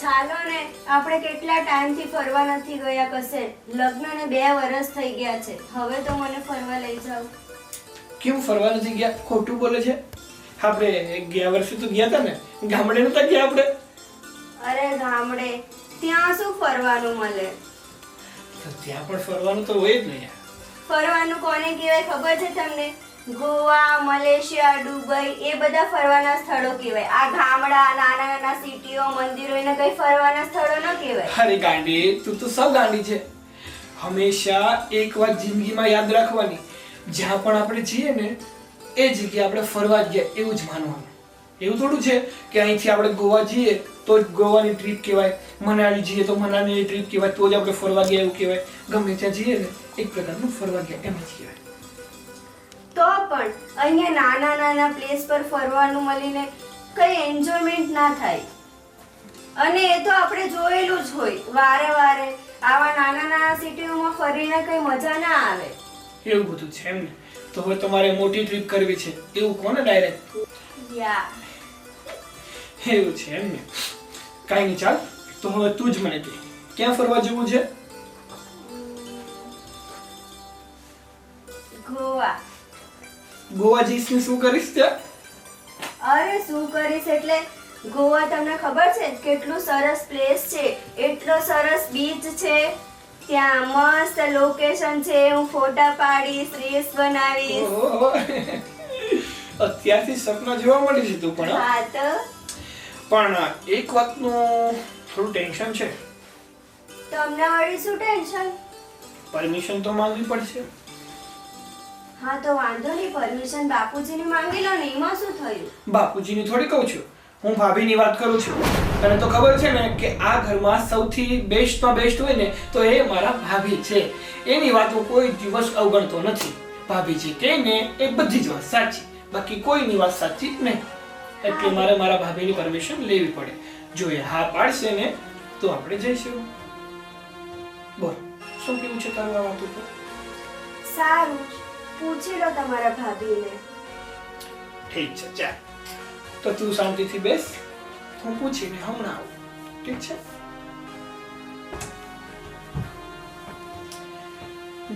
ચાલો ને, આપણે કેટલા ટાઈમથી ફરવા નથી ગયા કશે. લગ્નને 2 વર્ષ થઈ ગયા છે. હવે તો મને ફરવા લઈ જાઓ. કેમ ફરવા નથી ગયા? ખોટું બોલે છે. આપણે ગયા વર્ષે તો ગયા હતા ને, ગામડે નતા ગયા આપણે? અરે ગામડે ત્યાં શું ફરવાનું મળે? તો ત્યાં પણ ફરવાનું તો હોય જ ને યાર. ફરવાનું કોને કહેવાય ખબર છે તમને? ગોવા, મલેશિયા, દુબઈ એ બધા ફરવાના સ્થળો કહેવાય. આ ગામડા, નાના નાના સિટીઓ, મંદિરો એને કઈ ફરવાના સ્થળો ન કહેવાય. અરે ગાંડી, તું તો સૌ ગાંડી છે. હંમેશા એક વાત જિંદગીમાં યાદ રાખવાની, જ્યાં પણ આપણે જઈએ ને એ જગ્યાએ આપણે ફરવા જ ગયા એવું જ માનવાનું. એવું થોડું છે કે અહીંથી આપણે ગોવા જઈએ તો જ ગોવાની ટ્રીપ કહેવાય, મનાલી જઈએ તો મનાલીની ટ્રીપ કહેવાય, તો જ આપણે ફરવા ગયા એવું કહેવાય. ગમે ત્યાં જઈએ ને એક પ્રકારનું ફરવા ગયા એમ જ કહેવાય. તો પણ અહીંયા નાના નાના પ્લેસ પર ફરવાનું મળીને કઈ એન્જોયમેન્ટ ના થાય. અને એ તો આપણે જોયેલું જ હોય વારે વારે. આવા નાના નાના સિટીઓમાં ફરીને કઈ મજા ના આવે. એવું બધું છે એમ ને? તો હવે તમારે મોટી ટ્રીપ કરવી છે એવું કોને ડાયરેક્ટ? યા એવું છે એમ ને? કાંઈ નહીં, ચાલ તો હવે તું જ મને કહે ક્યાં ફરવા જવું છે? ગોવા. ગોવા જઈશ ને શું કરીશ ત્યાં? અરે શું કરીશ એટલે ગોવા તમને ખબર છે કેટલું સરસ પ્લેસ છે, એટલો સરસ બીચ છે, ત્યાં મસ્ત લોકેશન છે. હું ફોટા પાડીશ, રીલ્સ બનાવીશ. ઓહો, અત્યારથી સપના જોવા મળી છે તું પણ. હા તો પણ એક વાતનું થોડું ટેન્શન છે. તમને વળી શું ટેન્શન? પરમિશન તો માંગવી પડશે. હા તો વાંધો નહીં, પરમિશન બાપુજીની માંગી લો ને, એમાં શું થયું? બાપુજીની થોડી કહું છું, હું ભાભીની વાત કરું છું. તને તો ખબર છે ને કે આ ઘરમાં સૌથી બેસ્ટમાં બેસ્ટ હોય ને તો એ મારા ભાભી છે. એની વાત હું કોઈ દિવસ અવગણતો નથી. ભાભીજી કહે ને એ બધી જ વાત સાચી, બાકી કોઈની વાત સાચી નહીં. એટલે મારે મારા ભાભીની પરમિશન લેવી પડે. જો એ હા પાડશે ને તો આપણે જઈશું. બોલ, શું કેવું છે તારું આ વાત ઉપર? સારું, પૂછી લો તમારા ભાભીને. ઠીક છે, ચાલ તો તું શાંતિથી બેસ, હું પૂછીને હમણાં આવું. ઠીક છે?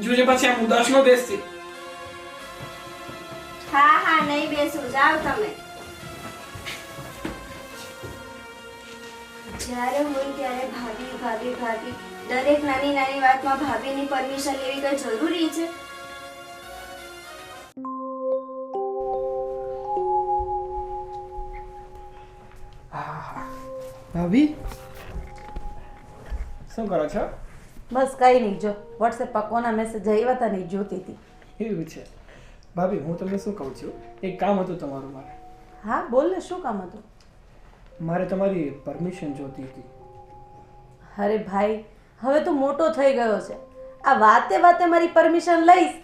જોજે પછી આમ ઉદાસ ન બેસતી. હા હા, નહીં બેસું, જાઓ તમે. જ્યારે હોય ત્યારે ભાભી ભાભી ભાભી, દરેક નાની નાની વાતમાં ભાભીની પરમિશન લેવી કઈ જરૂરી છે? ભાભી શું કરો છો? બસ કઈ નહીં, જો વોટ્સએપ પર કોના મેસેજ આવ્યા હતા ને એ જોતી હતી. એવું છે ભાભી, હું તમને શું કહું છું, એક કામ હતું તમારું મારે. હા બોલ ને, શું કામ હતું? મારે તમારી પરમિશન જોતી હતી. અરે ભાઈ, હવે તું મોટો થઈ ગયો છે. આ વાતે વાતે મારી પરમિશન લઈશ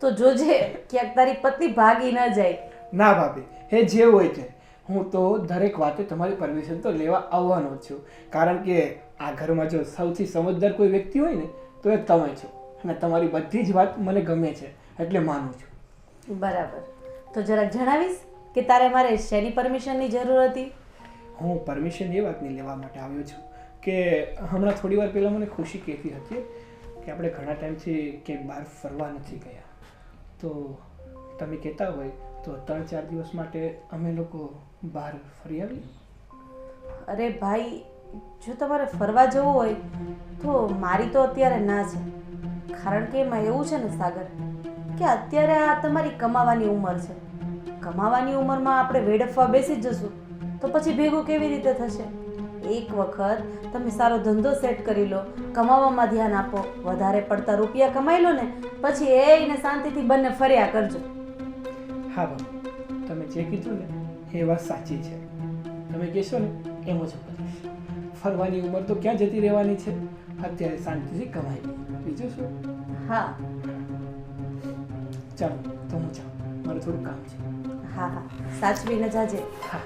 તો જોજે ક્યાંક તારી પત્ની ભાગી ન જાય. ના ભાભી, એ જે હોય છે, હું તો દરેક વાતે તમારી પરમિશન તો લેવા આવવાનો જ છું. કારણ કે આ ઘરમાં જો સૌથી સમજદાર કોઈ વ્યક્તિ હોય ને તો એ તમે છો. અને તમારી બધી જ વાત મને ગમે છે એટલે માનું છું. બરાબર, તો જરાક જણાવીશ કે તારે મારે શેની પરમિશનની જરૂર હતી? હું પરમિશન એ વાતની લેવા માટે આવ્યો છું કે હમણાં થોડી વાર પહેલાં મને ખુશી કહેતી હતી કે આપણે ઘણા ટાઈમથી ક્યાંય બહાર ફરવા નથી ગયા. તો તમે કહેતા હોય તો 3-4 દિવસ માટે અમે લોકો બહાર ફરી આવીએ. અરે ભાઈ, જો તમારે ફરવા જવું હોય તો મારી તો અત્યારે ના છે. કારણ કે એમાં એવું છે ને સાગર, કે અત્યારે આ તમારી કમાવાની ઉંમર છે. કમાવાની ઉંમરમાં આપણે વેડફવા બેસી જશું તો પછી ભેગું કેવી રીતે થશે? એક વખત તમે સારો ધંધો સેટ કરી લો, કમાવામાં ધ્યાન આપો, વધારે પડતા રૂપિયા કમાઈ લો ને પછી એને શાંતિથી બંને ફર્યા કરજો. હા બાબા, તમે જે કીધું ને એ વાત સાચી છે. તમે કહેશો ને એમ જ કરીશ. ફરવાની ઉંમર તો ક્યાં જતી રહેવાની છે, અત્યારે શાંતિથી કમાઈ લઈએ. બીજું શું? હા ચાલો તો હું જાઉં, મારે થોડું કામ છે. હા હા, સાચવીને જાજે. હા.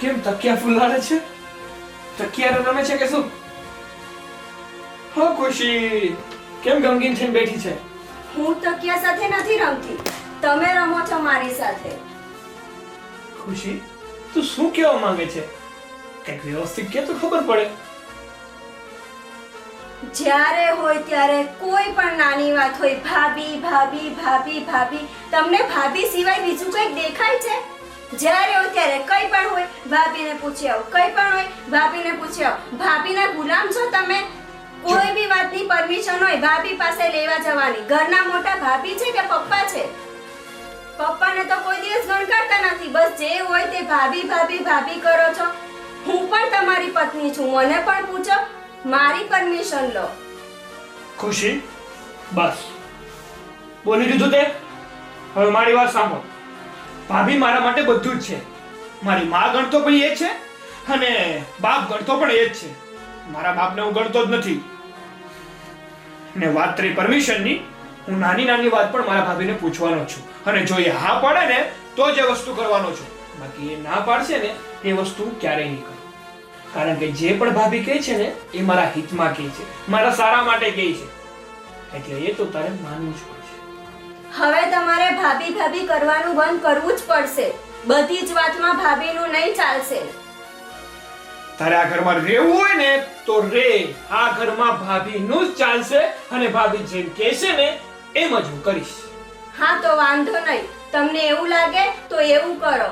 કેમ તકિયા ફૂલાડે છે? તકિયા રમે છે કે શું? હો ખુશી, કેમ ગમગીન થઈને બેઠી છે? હું તકિયા સાથે નથી રમતી, તમે રમો છો મારી સાથે. ખુશી, તું શું કહેવા માંગે છે? કંઈક વ્યવસ્થિત કે તો ખબર પડે. જ્યારે હોય ત્યારે કોઈ પણ નાની વાત હોય, ભાભી ભાભી ભાભી ભાભી, તમને ભાભી સિવાય બીજું કંઈક દેખાય છે? જ્યારે હોય ત્યારે કંઈ પણ હોય ભાભીને પૂછી આવો, કંઈ પણ હોય ભાભીને પૂછી આવો. ભાભીના ગુલામ છો તમે? કોઈ બી વાતની પરમિશન હોય ભાભી પાસે લેવા જવાની. ઘરના મોટા ભાભી છે કે પપ્પા છે? પપ્પાને તો કોઈ દિવસ ગણકારતા નથી, બસ જે હોય તે ભાભી ભાભી ભાભી કરો છો. હું પણ તમારી પત્ની છું, મને પણ પૂછો, મારી પરમિશન લો. ખુશી, બસ બોલી દીધું તે. હવે મારી વાત સાંભળ. ભાભી મારા માટે બધું જ છે. મારી માં ગણતો પણ એ જ છે અને બાપ ગણતો પણ એ જ છે. મારા બાપને હું ગણતો જ નથી. ને વાત રહી પરમિશનની, હું નાની નાની વાત પણ મારા ભાભીને પૂછવાનો છું અને જો એ હા પાડે ને તો જ એ વસ્તુ કરવાનો છું. બાકી એ ના પાડશે ને એ વસ્તુ ક્યારેય નહીં કરું. કારણ કે જે પણ ભાભી કહે છે ને એ મારા હિતમાં કહે છે, મારા સારા માટે કહે છે. એટલે એ તો તારે માનવું જ પડશે. હવે તમારે ભાભી ભાભી કરવાનું બંધ કરવું જ પડશે. બધી જ વાતમાં ભાભીનું નહીં ચાલશે. તારે આ ઘરમાં રહેવું હોય ને તો રે. આ ઘરમાં ભાભીનું જ ચાલશે અને ભાભી જેમ કહેશે ને એમ જ હું કરીશ. હા તો વાંધો નહીં. તમને એવું લાગે તો એવું કરો.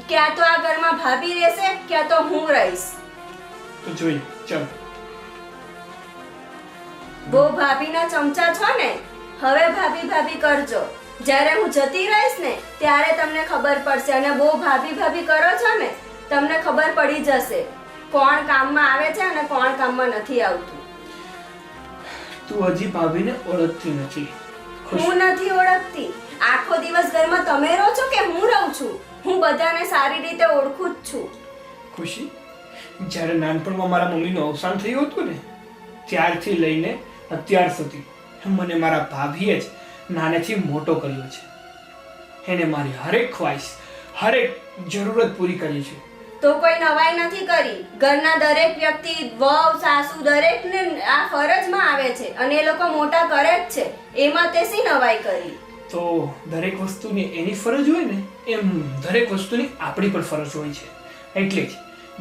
ક્યાં તો આ ઘરમાં ભાભી રહેશે, ક્યાં તો હું રહીશ. તો જોઈએ, ચાલ. બહુ ભાભીના ચમચા છો ને, હવે ભાભી ભાભી કરજો. જ્યારે હું જતી રહીશ ને ત્યારે તમને ખબર પડશે. અને બહુ ભાભી ભાભી કરો છો ને તમને ખબર પડી જશે કોણ કામમાં આવે છે અને કોણ કામમાં નથી આવતું. તું હજી ભાભીને ઓળખતી નથી. હું નથી ઓળખતી. આખો દિવસ ઘરમાં તમે રહો છો કે હું રહું છું? હું બધાને સારી રીતે ઓળખું જ છું. ખુશી, જ્યારે નાનપણમાં મારા મમ્મીનું અવસાન થયું હતું ને ત્યારથી લઈને અત્યાર સુધી મને મારા ભાભીએ જ નાનેથી મોટો કર્યો છે. એને મારી હરેક ખ્વાહિશ, હરેક જરૂરત પૂરી કરી છે. તો કોઈ નવાઈ નથી કરી. ઘરના દરેક વ્યક્તિ, વહુ, સાસુ દરેકને આ ફરજમાં આવે છે અને એ લોકો મોટા કરે જ છે. એમાં તે શી નવાઈ કરી? તો દરેક વસ્તુની એની ફરજ હોય ને એમ દરેક વસ્તુની આપણી પણ ફરજ હોય છે. એટલે જ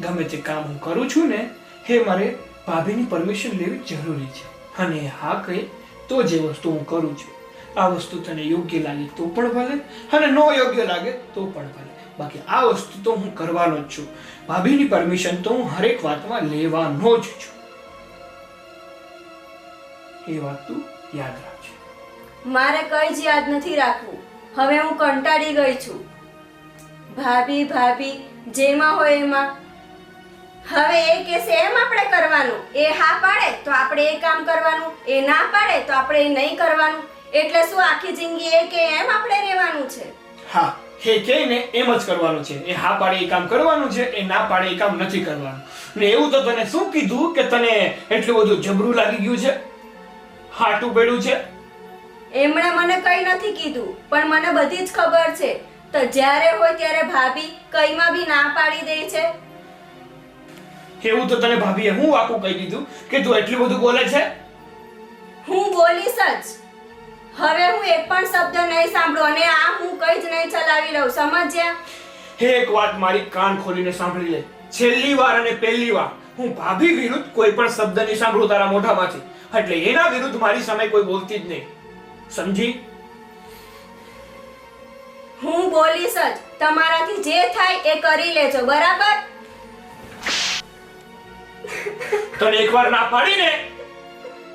ગમે તે કામ હું કરું છું ને એ મારે ભાભીની પરમિશન લેવી જરૂરી છે. અને હા કહે તો જે વસ્તુ હું કરું છું, આ વસ્તુ તને યોગ્ય લાગે તો પણ ભલે અને ન યોગ્ય લાગે તો પણ ભલે. બાકી આ વસ્તુ તો હું કરવાનો જ છું. ભાભીની પરમિશન તો હું હરેક વાતમાં લેવાનો જ છું. એ વાત તું યાદ રાખજો. મારે કઈ જ યાદ નથી રાખવું. હવે હું કંટાળી ગઈ છું. ભાભી ભાભી જેમાં હોય એમાં. હવે એ કહેશે એમ આપણે કરવાનું. એ હા પાડે તો આપણે એ કામ કરવાનું, એ ના પાડે તો આપણે એ નહીં કરવાનું. એટલે શું આખી જિંદગી એ કે એમ આપણે રહેવાનું છે? હા, એ કહે ને એમ જ કરવાનું છે. એ હા પાડે એ કામ કરવાનું છે, એ ના પાડે એ કામ નથી કરવાનું. ને એવું તો તને શું કીધું કે તને એટલું બધું જબરું લાગી ગયું છે, હાટું પડ્યું છે? એમણે મને કઈ નથી કીધું, પણ મને બધી જ ખબર છે. તો જ્યારે હોય ત્યારે ભાભી કઈમાં બી ના પાડી દે છે. એવું તો તને ભાભીએ હું વાકું કહી દીધું કે તું એટલું બધું બોલે છે? હું બોલીશ જ. હવે હું એક પણ શબ્દ નહીં સાંભળું અને આ હું કઈ જ નહીં ચલાવી લઉં. સમજ્યા? એક વાત મારી કાન ખોલીને સાંભળી લે. છેલ્લી વાર અને પહેલી વાર હું ભાભી વિરુદ્ધ કોઈ પણ શબ્દ નહીં સાંભળું તારા મોઢામાંથી. એટલે એના વિરુદ્ધ મારી સામે કોઈ બોલતી જ નહીં. સમજી? હું બોલીશ જ. તમારાથી જે થાય એ કરી લેજો, બરાબર? તને એકવાર ના પાડીને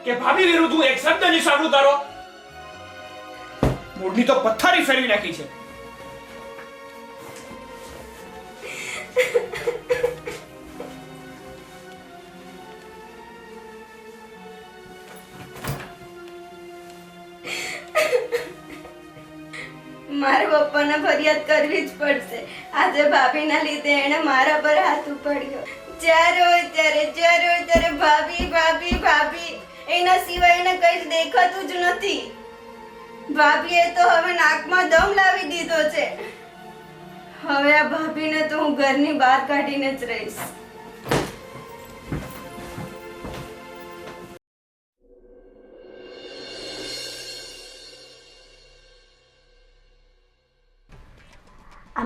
કે ભાભી વિરુદ્ધ હું એક શબ્દ નહીં સાંભળું તારો, મૂળની તો પથ્થારી ફેરવી નાખી છે. મારે પપ્પાને ફરિયાદ કરવી જ પડશે. આજે ભાભીના લીધે એણે મારા પર હાથ ઉપાડ્યો. જ્યારે હોય ત્યારે ભાભી ભાભી ભાભી, એના સિવાય એને કંઈ જ દેખાતું જ નથી. ભાભીએ તો હવે નાકમાં દમ લાવી દીધો છે. હવે આ ભાભીને તો હું ઘરની બહાર કાઢીને જ રહીશ.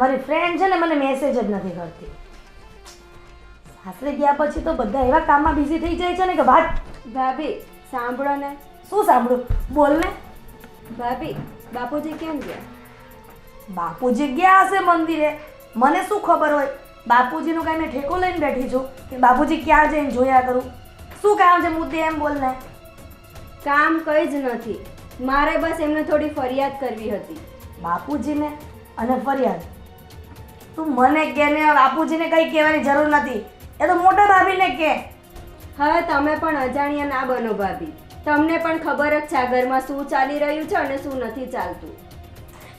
મારી ફ્રેન્ડ છે ને મને મેસેજ જ નથી કરતી. સાસરે ગયા પછી તો બધા એવા કામમાં બિઝી થઈ જાય છે ને કે વાત. ભાભી સાંભળો ને. શું સાંભળું? બોલ ને. ભાભી બાપુજી કેમ ગયા? બાપુજી ગયા હશે મંદિરે. મને શું ખબર હોય? બાપુજીનું કાંઈ મેં ઠેકો લઈને બેઠી છું કે બાપુજી ક્યાં જઈને જોયા કરું. શું કામ છે મુદ્દે એમ બોલ ને. કામ કંઈ જ નથી, મારે બસ એમને થોડી ફરિયાદ કરવી હતી. બાપુજીને અને ફરિયાદ? તું મને કે ને બાપુજીને કંઈ કહેવાની જરૂર નથી, એ તો મોટા ભાભીને કે. હવે તમે પણ અજાણ્યા ના બનો ભાભી. તમને પણ ખબર જ છે આ ઘરમાં શું ચાલી રહ્યું છે અને શું નથી ચાલતું.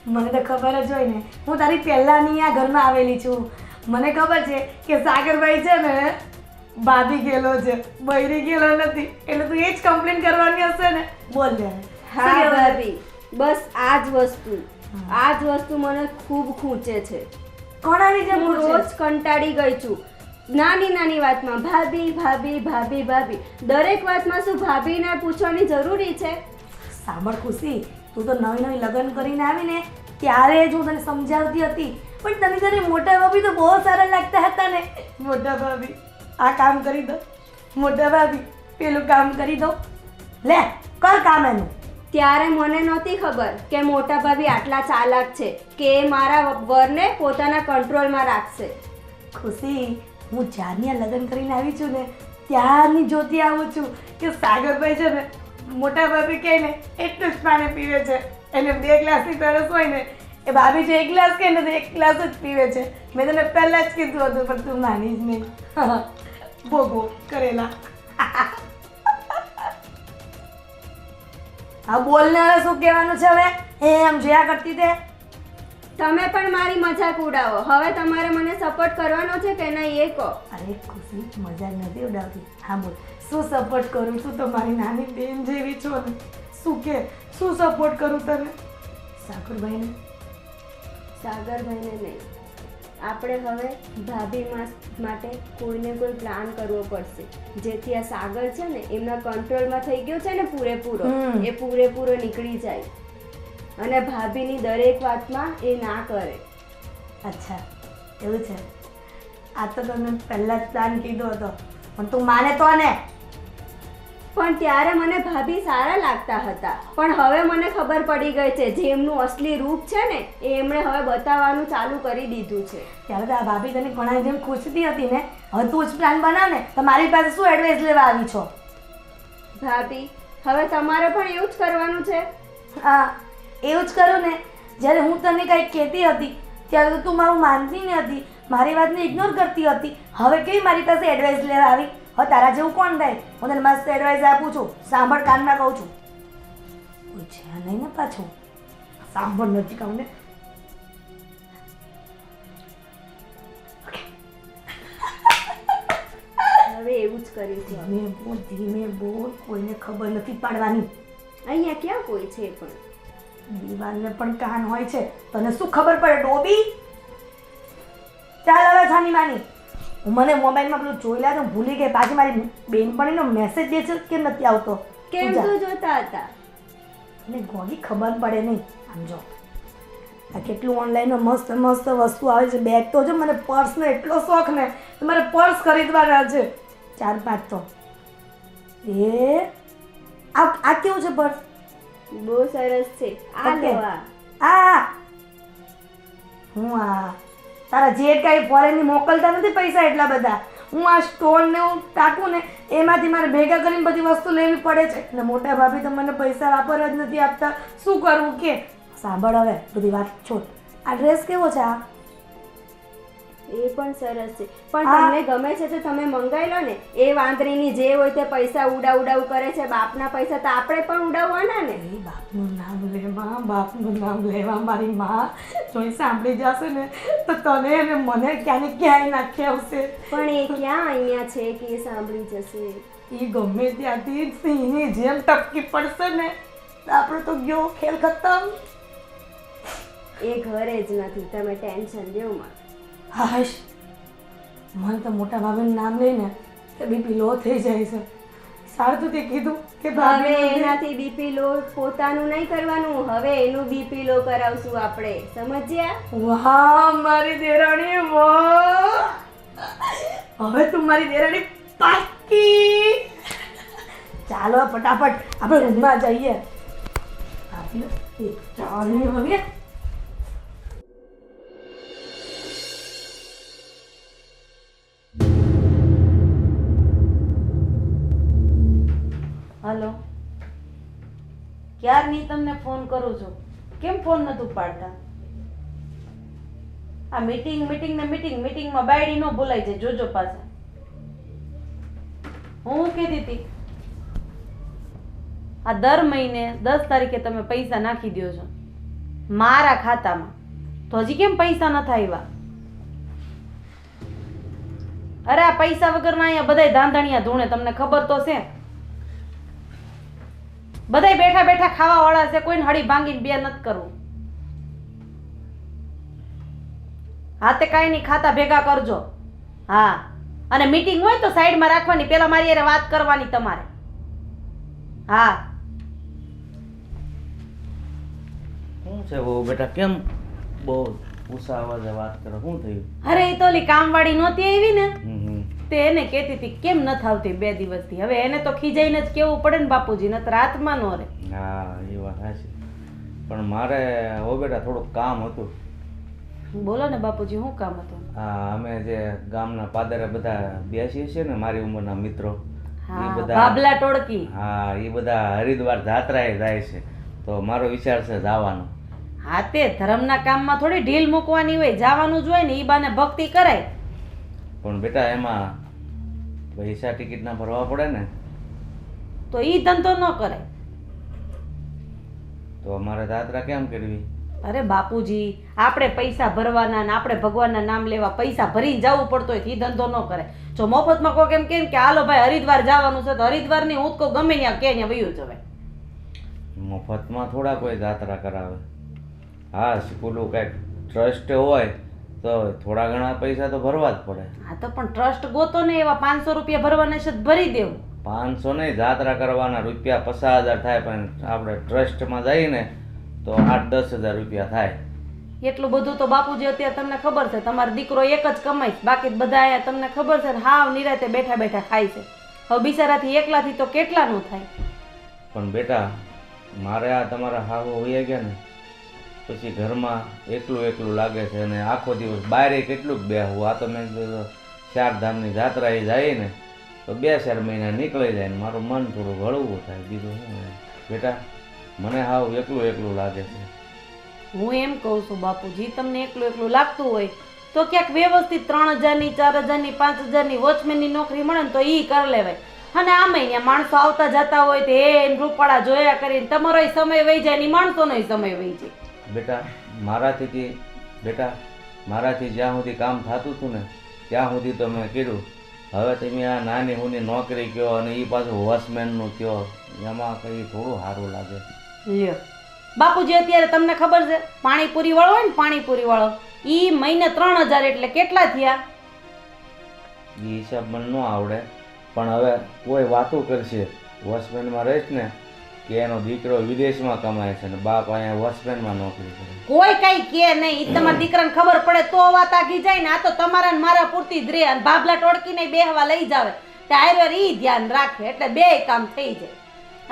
મને તો ખબર જ હોય ને, હું તારી પહેલાંની આ ઘરમાં આવેલી છું. મને ખબર છે કે સાગરભાઈ છે ને ભાભી ગયેલો છે, બૈરી ગયેલો નથી, એટલે તું એ જ કમ્પ્લેન કરવાની હશે ને. બોલ ને. હા ભાભી, બસ આ જ વસ્તુ મને ખૂબ ખૂંચે છે. કોણાની જેમ હું પૂછે? રોજ કંટાળી ગઈ છું. નાની વાતમાં ભાભી ભાભી ભાભી ભાભી, દરેક વાતમાં શું ભાભીને પૂછવાની જરૂરી છે? સાંભળ ખુશી, તું તો નવી લગ્ન કરીને આવીને ત્યારે જ હું તને સમજાવતી હતી, પણ તને તને મોટા ભાભી તો બહુ સારા લાગતા હતા ને. મોટા ભાભી આ કામ કરી દો, મોટા ભાભી પેલું કામ કરી દો, લે કર કામ એનું. ત્યારે મને નહોતી ખબર કે મોટા ભાભી આટલા ચાલાક છે કે એ મારા વરને પોતાના કંટ્રોલમાં રાખશે. ખુશી, હું જ્યારની આ લગ્ન કરીને આવી છું ને ત્યારની જોતી આવું છું કે સાગરભાઈ છે ને મોટા ભાભી કહે ને એટલું જ પાણી પીવે છે. એને 2 ગ્લાસની તરસ હોય ને એ ભાભી જો 1 ગ્લાસ કહે ને તો 1 ગ્લાસ જ પીવે છે. મેં તને પહેલાં જ કીધું હતું પણ તું માની જ નહીં. ભોગવો કરેલા. હા બોલ ને, હવે શું કહેવાનું છે? હવે એમ જોયા કરતી તે. તમે પણ મારી મજાક ઉડાવો. હવે તમારે મને સપોર્ટ કરવાનો છે કે નહીં એ કહો. અરે ખુશી, મજાક નથી ઉડાવતી. હા બોલ, શું સપોર્ટ કરું? તું તો મારી નાની બેન જેવી છો ને. શું સપોર્ટ કરું તને? સાગરભાઈને નહીં, આપણે હવે ભાભી માટે કોઈને કોઈ પ્લાન કરવો પડશે, જેથી આ સાગર છે ને એમના કંટ્રોલમાં થઈ ગયો છે ને પૂરેપૂરો, એ પૂરેપૂરો નીકળી જાય અને ભાભીની દરેક વાતમાં એ ના કરે. અચ્છા એવું છે? આ તો તમે પહેલા જ પ્લાન કીધો હતો પણ તું માને તો ને. પણ ત્યારે મને ભાભી સારા લાગતા હતા, પણ હવે મને ખબર પડી ગઈ છે જે એમનું અસલી રૂપ છે ને એ એમણે હવે બતાવવાનું ચાલુ કરી દીધું છે. ત્યારે તો આ ભાભી તને ઘણા જેમ ખુશતી હતી ને, હવે તું જ પ્લાન બનાવ ને. તો મારી પાસે શું એડવાઇસ લેવા આવી છો? ભાભી હવે તમારે પણ એવું જ કરવાનું છે. હા એવું જ કરું ને. જ્યારે હું તને કંઈક કહેતી હતી ત્યારે તો તું મારું માનતી ન હતી, મારી વાતને ઇગ્નોર કરતી હતી. હવે કેવી મારી પાસે એડવાઇસ લેવા આવી? હવે તારા જેવું કોણ થાય? હું તને મસ્ત એડવાઇસ આપું છું, સાંભળ, કાનમાં કહું છું. કોઈ છે નહીં ને પાછું? સાંભળ નથી કહું ને. હવે એવું જ કરીશું. ધીમે બોલ, કોઈને ખબર નથી પાડવાની. અહીંયા ક્યાં કોઈ છે? પણ દીવાલને પણ કાન હોય છે, તને શું ખબર પડે ડોબી? ચાલ હવે છાની માની, મને મોબાઈલમાં પેલું જોઈ લે તો ભૂલી ગઈ. પાછી મારી બેનપણીનો મેસેજ દે છે કે નથી આવતો. કેમ તું જોતા હતા? અને ગોગી ખબર પડે નહીં. આમ જો આ કેટલું ઓનલાઈનમાં મસ્ત મસ્ત વસ્તુ આવે છે. બેગ તો જો, મને પર્સનો એટલો શોખ ને, મારે પર્સ ખરીદવાના છે 4-5 તો. આ કેવું છે પર્સ? બહુ સરસ છે. આ લેવા. હું તારા જેઠ કાંઈ ફોરેનની મોકલતા નથી પૈસા એટલા બધા. હું આ સ્ટોન ને હું ટાંકું ને એમાંથી મારે ભેગા કરીને બધી વસ્તુ લેવી પડે છે. એટલે મોટા ભાભી તો મને પૈસા વાપરવા જ નથી આપતા. શું કરવું કે? સાંભળ, હવે બધી વાત છોડ. આ ડ્રેસ કેવો છે? એ પણ સરસ છે, પણ તમને ગમે છે તો તમે મંગાવી લો ને. એ વાંદરીની જે હોય તે પૈસા ઉડાવ કરે છે. બાપના પૈસા તો આપણે પણ ઉડાવવાના ને. એ બાપનું નામ લેવા, બાપનું નામ લેવા. મારી માં જોઈ સાંભળી જશે ને તો તને અને મને ક્યાંય ક્યાંય નાખી આવશે. પણ એ ક્યાં અહીંયા છે કે એ સાંભળી જશે? એ ગમે ત્યાંથી સિંહની જેમ ટપકી પડશે ને તો આપણો તો ગયો ખેલ ખતમ. એ ઘરે જ નથી, તમે ટેન્શન લ્યો માં. હાશ, મને તો મોટા ભાભીનું નામ લઈને તો બીપી લો થઈ જાય છે. સારું તો તે કીધું કે હવે ભાભી એનાથી બીપી લો પોતાનું નહીં કરવાનું, હવે એનું બીપી લો કરાવશું આપણે, સમજ્યા? વાહ મારી દેરાણી વાહ, હવે તું મારી દેરાણી પાકી. ચાલો ફટાફટ આપણે રૂમમાં જઈએ. ભાભી ચાલો હવે. હલો, ક્યારની તમને ફોન કરું છું, કેમ ફોન નતું પાડતા? આ મીટિંગ ને મીટિંગમાં બાયડી ન ભૂલાઈ જાય, જોજો પાછા. હું કહેતી હતી આ દર મહિને 10 તારીખે તમે પૈસા નાખી દો છો મારા ખાતામાં, તો હજી કેમ પૈસા નથી આવ્યા? અરે આ પૈસા વગરના અહીંયા બધાય ધાંધણિયા ધૂણે, તમને ખબર તો છે. બધાય બેઠા બેઠા ખાવા વાળા છે, કોઈને હળી ભાંગીને બે નથી કરવું. હા તે કાંઈ નહીં, ખાતા ભેગા કરજો. હા, અને મીટિંગ હોય તો સાઈડમાં રાખવાની, પેલા મારી હારે વાત કરવાની તમારે. હા શું છે બહુ બેટા, કેમ બહુ ઊંચા અવાજે વાત કરો? શું થયું? અરે એ તો ઓલી કામવાળી નહોતી આવી ને, હમ. તે એને કહેતી હતી કેમ નથી આવતી 2 દિવસથી. હવે એને તો ખીજાઈને જ કેવું પડે ને બાપુજી, નતર હાથમાં નો રહે. હા એ વાત સાચી, પણ મારે હો બેટા થોડુંક કામ હતું. બોલો ને બાપુજી, શું કામ હતું? હા, અમે જે ગામના પાદરે બધા બેસીએ છીએ ને, મારી ઉંમરના મિત્રો, હા, એ બધા બાબલા ટોળકી. હા એ બધા હરિદ્વાર જાત્રાએ જાય છે, તો મારો વિચાર છે જવાનો. હા તે ધર્મના કામમાં થોડી ઢીલ મૂકવાની હોય, જવાનું જ હોય ને, ઈ બાને ભક્તિ કરાય. પણ બેટા એમાં પૈસા ટિકિટના ભરવા પડે ને, તો ઈ ધંધો ન કરાય. તો અમારે જાત્રા કેમ કરવી? અરે બાપુજી, આપણે પૈસા ભરવાના ને આપણે ભગવાનના નામ લેવા પૈસા ભરીને જવું પડતો હોય, ઈ ધંધો ન કરાય. જો મફતમાં કોઈ એમ કે હાલો ભાઈ હરિદ્વાર જવાનું છે, તો હરિદ્વાર ની હું તો ગમે ત્યાં કે ત્યાં વયું જવાય. મફતમાં થોડા કોઈ જાત્રા કરાવે. હા, સ્કૂલો કંઈક ટ્રસ્ટ હોય તો થોડા ઘણા પૈસા તો ભરવા જ પડે. હા તો પણ ટ્રસ્ટ ગોતો ને, એવા 500 રૂપિયા ભરવાના છે તો ભરી દેવું. 500 નહીં, જાત્રા કરવાના રૂપિયા 50,000 થાય, પણ આપણે ટ્રસ્ટમાં જઈએ ને તો 8-10 હજાર રૂપિયા થાય. એટલું બધું તો બાપુજી અત્યારે તમને ખબર છે, તમારો દીકરો એક જ કમાય છે, બાકી બધા અહીંયા તમને ખબર છે ને હાવ નિરાતે બેઠા બેઠા ખાય છે. હવે બિચારાથી એકલાથી તો કેટલાનું થાય. પણ બેટા મારે આ તમારા હાવો વહી ગયા ને પછી ઘરમાં એકલું લાગે છે, અને આખો દિવસ બહાર કેટલું બેહવું. આ તો મેં કીધું 4 ધામની જાત્રાએ જાય ને તો 2-4 મહિના નીકળી જાય ને મારું મન થોડું હળવું થાય. બીજું શું બેટા, મને હાવ એકલું લાગે છે. હું એમ કહું છું બાપુજી, તમને એકલું લાગતું હોય તો ક્યાંક વ્યવસ્થિત 3,000ની 4,000ની 5,000ની વોચમેનની નોકરી મળે ને તો ઈ કરી લેવાય. અને આમાં અહીંયા માણસો આવતા જતા હોય તો એ રૂપાળા જોયા કરીને તમારો સમય વહી જાય ને માણસોનો સમય વહી જાય. મારાથી જ્યાં સુધી કામ થતું હતું ને ત્યાં સુધી તો મેં કર્યું. હવે તમે આ નાની હુની નોકરી કહો અને એ પાછું વોચમેનનું કહો, એમાં કંઈ થોડું સારું લાગે. લ્યો બાપુજી, અત્યારે તમને ખબર છે પાણીપુરી વાળો હોય ને, પાણીપુરી વાળો ઈ મહિને 3,000 એટલે કેટલા થયા? એ હિસાબ મને ન આવડે, પણ હવે કોઈ વાતો કરશે વોચમેનમાં રહીશ ને કે એનો દીકરો વિદેશમાં કમાય છે ને બાપ અહીંયા વોચમેનમાં નોકરી કરે. કોઈ કઈ કે નહીં, ઈ તમારા દીકરાને ખબર પડે તો વાત આગી જાય ને. આ તો તમારા ને મારા પૂરતી જ રે, અને બાબલા ટોળકીને બેહવા લઈ જાવે ટાયર ઈ ધ્યાન રાખે એટલે 2 કામ થઈ જાય.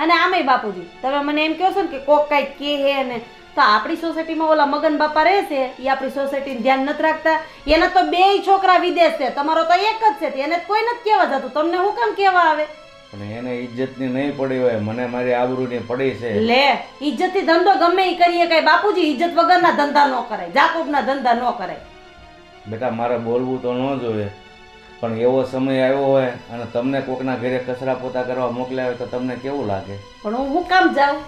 અને આમેય બાપુજી, તમે મને એમ કહો છો ને કે કોક કઈક કે હે ને, તો આપણી સોસાયટીમાં ઓલા મગન બાપા રહે છે, એ આપણી સોસાયટીને ધ્યાન નથી રાખતા. એના તો 2 છોકરા વિદેશ છે, તમારો તો એક જ છે, એને કોઈ નથી કહેવા જતું. તમને હું કામ કહેવા આવે? પણ એને ઇજ્જતની નહીં પડી હોય, મને મારી આબરૂની પડી છે. લે, ઇજ્જતથી ધંધો ગમે ઈ કરીએ કઈ બાપુજી, ઇજ્જત વગરના ધંધા ન કરાય, જાકુબના ધંધા ન કરાય. બેટા મારે બોલવું તો ન જોઈએ, પણ એવો સમય આવ્યો હોય અને તમને કોકના ઘરે કચરા પોતા કરવા મોકલ્યા હોય તો તમને કેવું લાગે? પણ હું કામ જાઉં?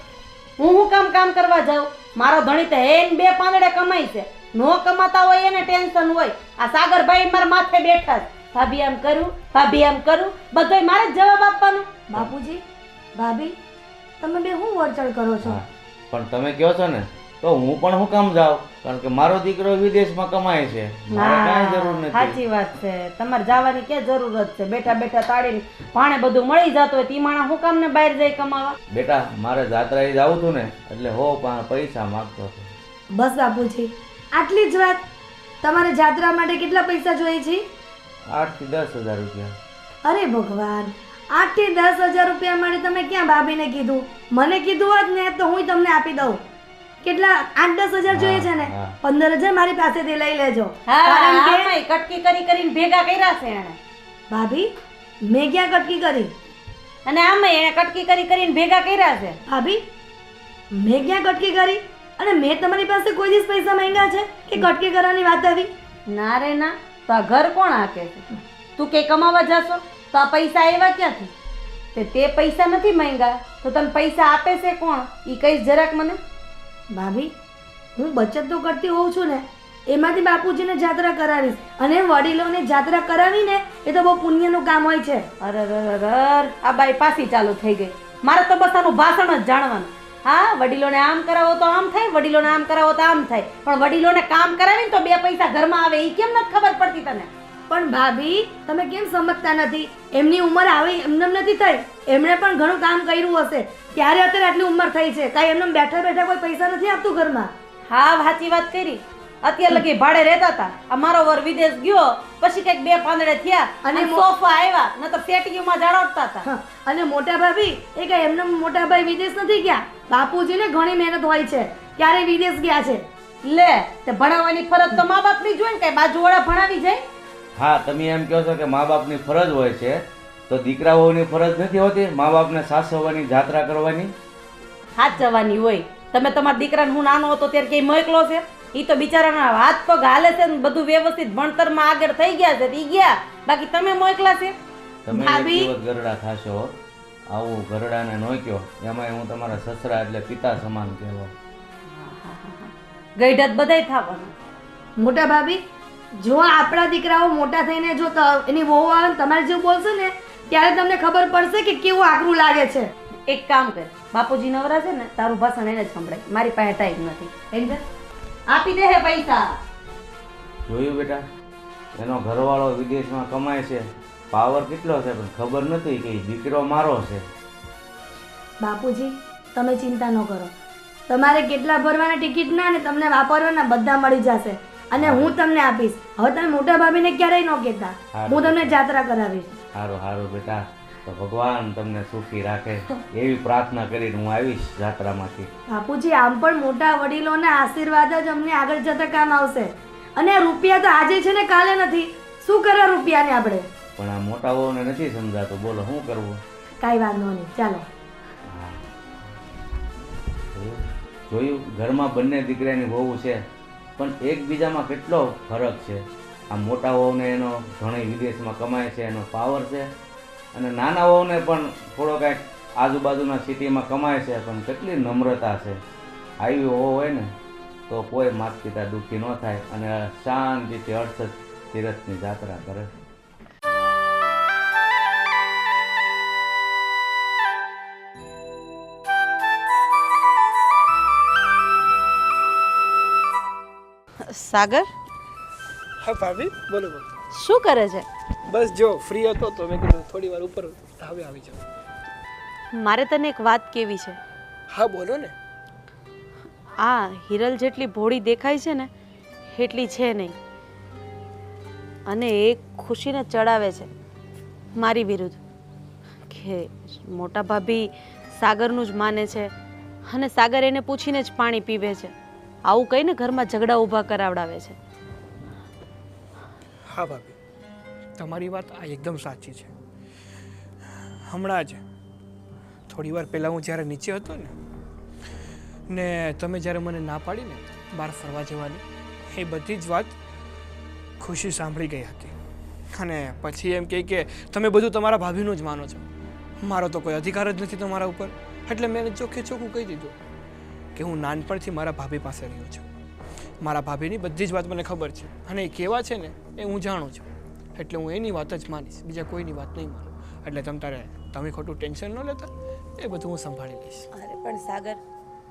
હું કામ કરવા જાઉં? મારો ધણી તો હેન 2 પાંદડે કમાય છે, નો કમાતા હોય એને ટેન્શન હોય. આ સાગરભાઈ મારા માથે બેઠા છે, ભાભી આમ કરું, બધોય મારે જ જવાબ આપવાનો. બાપુજી, ભાભી, તમે બે શું વળચણ કરો છો? પણ તમે કહો છો ને તો હું પણ હું કામ જાઉં? કારણ કે મારો દીકરો વિદેશમાં કમાય છે, મારે કાંઈ જરૂર નથી. સાચી વાત છે. તમારે જવાની ક્યાં જરૂરત છે? બેઠા બેઠા તાળીને ભાણે બધું મળી જતું હોય તી માણસ હું કામ ને બહાર જાય કમાવા? બેટા, મારે જાત્રાએ જાવું હતું ને એટલે પૈસા માંગતો હતો. બસ બાપુજી, આટલી જ વાત? તમારે જાત્રા માટે કેટલા પૈસા જોઈએ છે? 8 થી 10,000 રૂપિયા. અરે ભગવાન, 8 થી 10,000 રૂપિયા માટે તમે ક્યાં ભાભીને કીધું? મને કીધું હોત ને તો હું તમને આપી દઉં. કેટલા 8-10,000 જોઈએ છે ને? હા. 15,000 મારી પાસેથી લઈ લેજો. હા, કારણ કે આમાંય કટકી કરી કરીને ભેગા કર્યા છે એણે. ભાભી, મેં ક્યાં કટકી કરી? અને આમાંય એણે કટકી કરીને ભેગા કર્યા છે. ભાભી, મેં ક્યાં કટકી કરી? અને મેં તમારી પાસે કોઈ દિવસ પૈસા માંગ્યા છે કે કટકી કરવાની વાત આવી? ના રે ના, તો આ ઘર કોણ હાકે છે? તું કે કમાવા જશો તો આ પૈસા આવ્યા ક્યાંથી? તે પૈસા નથી માંગ્યા તો તને પૈસા આપે છે કોણ? ઈ કઈશ જરાક મને. ભાભી, હું બચત તો કરતી હોઉં છું ને, એમાંથી બાપુજીને જાત્રા કરાવીશ. અને વડીલોને જાત્રા કરાવીને એ તો બહુ પુણ્યનું કામ હોય છે. અરર, આ બાઈ પાછી ચાલુ થઈ ગઈ. મારે તો બસ આનું ભાષણ જ જાણવાનું. હા, વડીલોને આમ કરાવો તો આમ થાય, વડીલોને આમ કરાવો તો આમ થાય, પણ વડીલોને કામ કરાવીને તો 2 પૈસા ઘરમાં આવે. ઈ કેમ નથી ખબર પડતી તને? પણ ભાભી, તમે કેમ સમજતા નથી? એમની ઉંમર આવે એમને નથી થઈ. એમણે પણ ઘણું કામ કર્યું હશે, ત્યારે અત્યારે આટલી ઉંમર થઈ છે. કાંઈ એમને બેઠા બેઠા કોઈ પૈસા નથી આપતું ઘરમાં. હા, સાચી વાત કરી. અત્યારે લગી ભાડે રહેતા હતા. અમારો વર વિદેશ ગયો પછી કઈક 2 પાંદડે થયા અને સોફા આવ્યા, ન તો પેટીઓમાં જાળવતા હતા. હા, અને મોટા ભાભી, એ કઈ એમને મોટા ભાઈ વિદેશ નથી ગયા. બાપુજીને ઘણી મહેનત હોય છે, ક્યારે વિદેશ ગયા છે. લે, તે ભણાવવાની ફરજ તો મા બાપની જ હોય ને, કઈ બાજુવાળા ભણાવી જાય? હા, તમે એમ કહો છો કે મા બાપની ફરજ હોય છે, તો દીકરાઓની ફરજ નથી હોતી મા બાપને સાસવવાની, જાત્રા કરવાની? હાથ જવાની હોય. તમે તમારા દીકરાને હું નાનો હતો ત્યારે કઈ મોકલો છે? ઈ તો બિચારાના હાથ પગ હાલે છે ને બધું વ્યવસ્થિત ભણતરમાં આગળ થઈ ગયા છે, ઈ ગયા. બાકી તમે મોકલા છે? તમે એક દિવસ ગરડા થાશો, આવું ગરડાને નોક્યો, એમાં હું તમારા સસરા એટલે પિતા સમાન કહેવો. ગઈઢત બધાય થવાનું. મોટા ભાભી, જો આપણા દીકરાઓ મોટા થઈને જો એની વહુ આવે ને તમારે જેવું બોલશે ને, ત્યારે તમને ખબર પડશે કે કેવું આકરું લાગે છે. એક કામ કર, બાપુજી નવરા છે ને, તારું ભાષણ એને જ સંભળાય. મારી પાસે ટાઈમ નથી. સમજે? આપી દે હે પૈસા. જોયું બેટા, એનો ઘરવાળો વિદેશમાં કમાય છે, પાવર કેટલો છે, પણ ખબર નથી કે દીકરો મારો છે. બાપુજી, તમે ચિંતા ન કરો. તમારે કેટલા ભરવાના ટિકિટના ને તમને વાપરવાના બધા મળી જશે. અને હું તમને આપીશ. હવે તમે મોટા ભાભીને ક્યારેય ન કહેતા, હું તમને જાત્રા કરાવીશ. સારું સારું બેટા, તો ભગવાન તમને સુખી રાખે એવી પ્રાર્થના કરીને હું આવીશ જાત્રામાંથી. બાપુજી, આમ પણ મોટા વડીલોના આશીર્વાદ જ અમને આગળ જતા કામ આવશે. અને રૂપિયા તો આજે છે ને કાલે નથી. શું કરવા રૂપિયાને આપણે? પણ આ મોટા વહુને નથી સમજાતું, બોલો શું કરવું? કાંઈ વાંધો નહીં, ચાલો. જોયું, ઘરમાં બંને દીકરાની વહુ છે, પણ એકબીજામાં કેટલો ફરક છે. આ મોટા વહુને એનો ઘણી વિદેશમાં કમાય છે, એનો પાવર છે, અને નાના વહુને પણ થોડો કાંઈક આજુબાજુના સિટીમાં કમાય છે, પણ કેટલી નમ્રતા છે. આવી વહુ હોય ને તો કોઈ માતા પિતા દુઃખી ન થાય અને શાંતિથી હર્ષદ તીરથની જાત્રા કરે. સાગર, હા ભાભી, બોલો બોલો. શું કરે છે? બસ જો ફ્રી હતો તો મેં કીધું થોડી વાર ઉપર ધાબે આવી જાઉં. મારે તને એક વાત કેવી છે. હા બોલો ને. આ હિરલ જેટલી ભોળી દેખાય છે ને એટલી છે નહીં. અને એ ખુશીને ચડાવે છે મારી વિરુદ્ધ કે મોટા ભાભી સાગરનું જ માને છે અને સાગર એને પૂછીને જ પાણી પીવે છે. આવું કહીને ઘરમાં ઝઘડા ઊભા કરાવડાવે છે. હા ભાભી, તમારી વાત આ એકદમ સાચી છે. હમણાં જ થોડી વાર પહેલાં હું જ્યારે નીચે હતો ને તમે જ્યારે મને ના પાડીને બહાર ફરવા જવાની, એ બધી જ વાત ખુશી સાંભળી ગઈ હતી. અને પછી એમ કહે કે તમે બધું તમારા ભાભીનું જ માનો છો, મારો તો કોઈ અધિકાર જ નથી તમારા ઉપર. એટલે મેં ચોખ્ખે ચોખ્ખું કહી દીધું કે હું નાનપણથી મારા ભાભી પાસે રહ્યો છું. મારા ભાભીની બધી જ વાત મને ખબર છે અને એ કેવા છે ને એ હું જાણું છું. એટલે હું એની વાત જ માનીશ, બીજા કોઈની વાત નહીં માનું. એટલે તમે ખોટું ટેન્શન ન લેતા, એ બધું હું સંભાળી લઈશ. અરે પણ સાગર,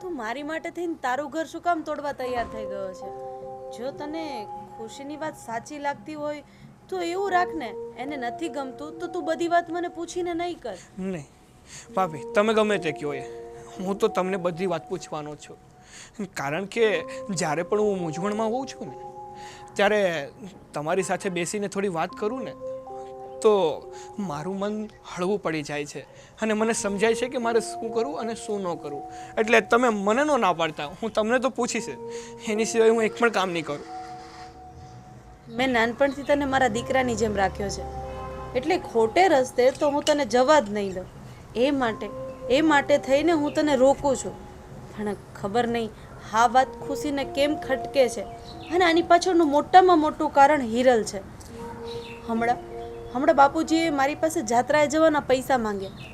તું મારી માટે થઈને તારું ઘર શું કામ તોડવા તૈયાર થઈ ગયો છે? જો તને ખુશીની વાત સાચી લાગતી હોય તો એવું રાખ ને. એને નથી ગમતું તો તું બધી વાત મને પૂછીને નહીં કર. નહીં ભાભી, તમે ગમે તે કહો એ, હું તો તમને બધી વાત પૂછવાનો છું. કારણ કે જ્યારે પણ હું મૂંઝવણમાં હોઉં છું ને ત્યારે તમારી સાથે બેસીને થોડી વાત કરું ને તો મારું મન હળવું પડી જાય છે અને મને સમજાય છે કે મારે શું કરવું અને શું ન કરવું. એટલે તમે મને ના પાડતા, હું તમને તો પૂછીશ, એની સિવાય હું એક પણ કામ નહીં કરું. મેં નાનપણથી તને મારા દીકરાની જેમ રાખ્યો છે, એટલે ખોટે રસ્તે તો હું તને જવા જ નહીં દઉં. એ માટે થઈને હું તને રોકું છું. પણ ખબર નહીં આ વાત ખુશીને કેમ ખટકે છે, અને આની પાછળનું મોટામાં મોટું કારણ હિરલ છે. હમણાં બાપુજીએ મારી પાસે જાત્રાએ જવાના પૈસા માંગ્યા.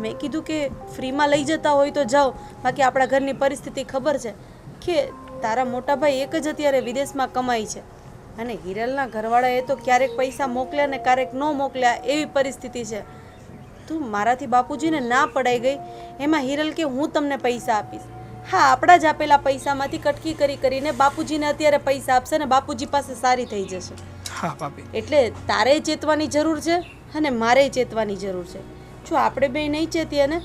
મેં કીધું કે ફ્રીમાં લઈ જતા હોય તો જાઓ, બાકી આપણા ઘરની પરિસ્થિતિ ખબર છે કે તારા મોટા ભાઈ એક જ અત્યારે વિદેશમાં કમાય છે, અને હિરલના ઘરવાળાએ તો ક્યારેક પૈસા મોકલ્યા ને ક્યારેક ન મોકલ્યા એવી પરિસ્થિતિ છે. તું મારાથી બાપુજીને ના પડાઈ ગઈ, એમાં હિરલ કે હું તમને પૈસા આપીશ. હા, આપણા જ આપેલા પૈસામાંથી કટકી કરીને બાપુજીને અત્યારે પૈસા આપશે ને બાપુજી પાસે સારી થઈ જશે. હા ભાભી, એટલે તારે ચેતવાની જરૂર છે અને મારે ચેતવાની જરૂર છે. જો આપણે બે નહીં ચેતીએ ને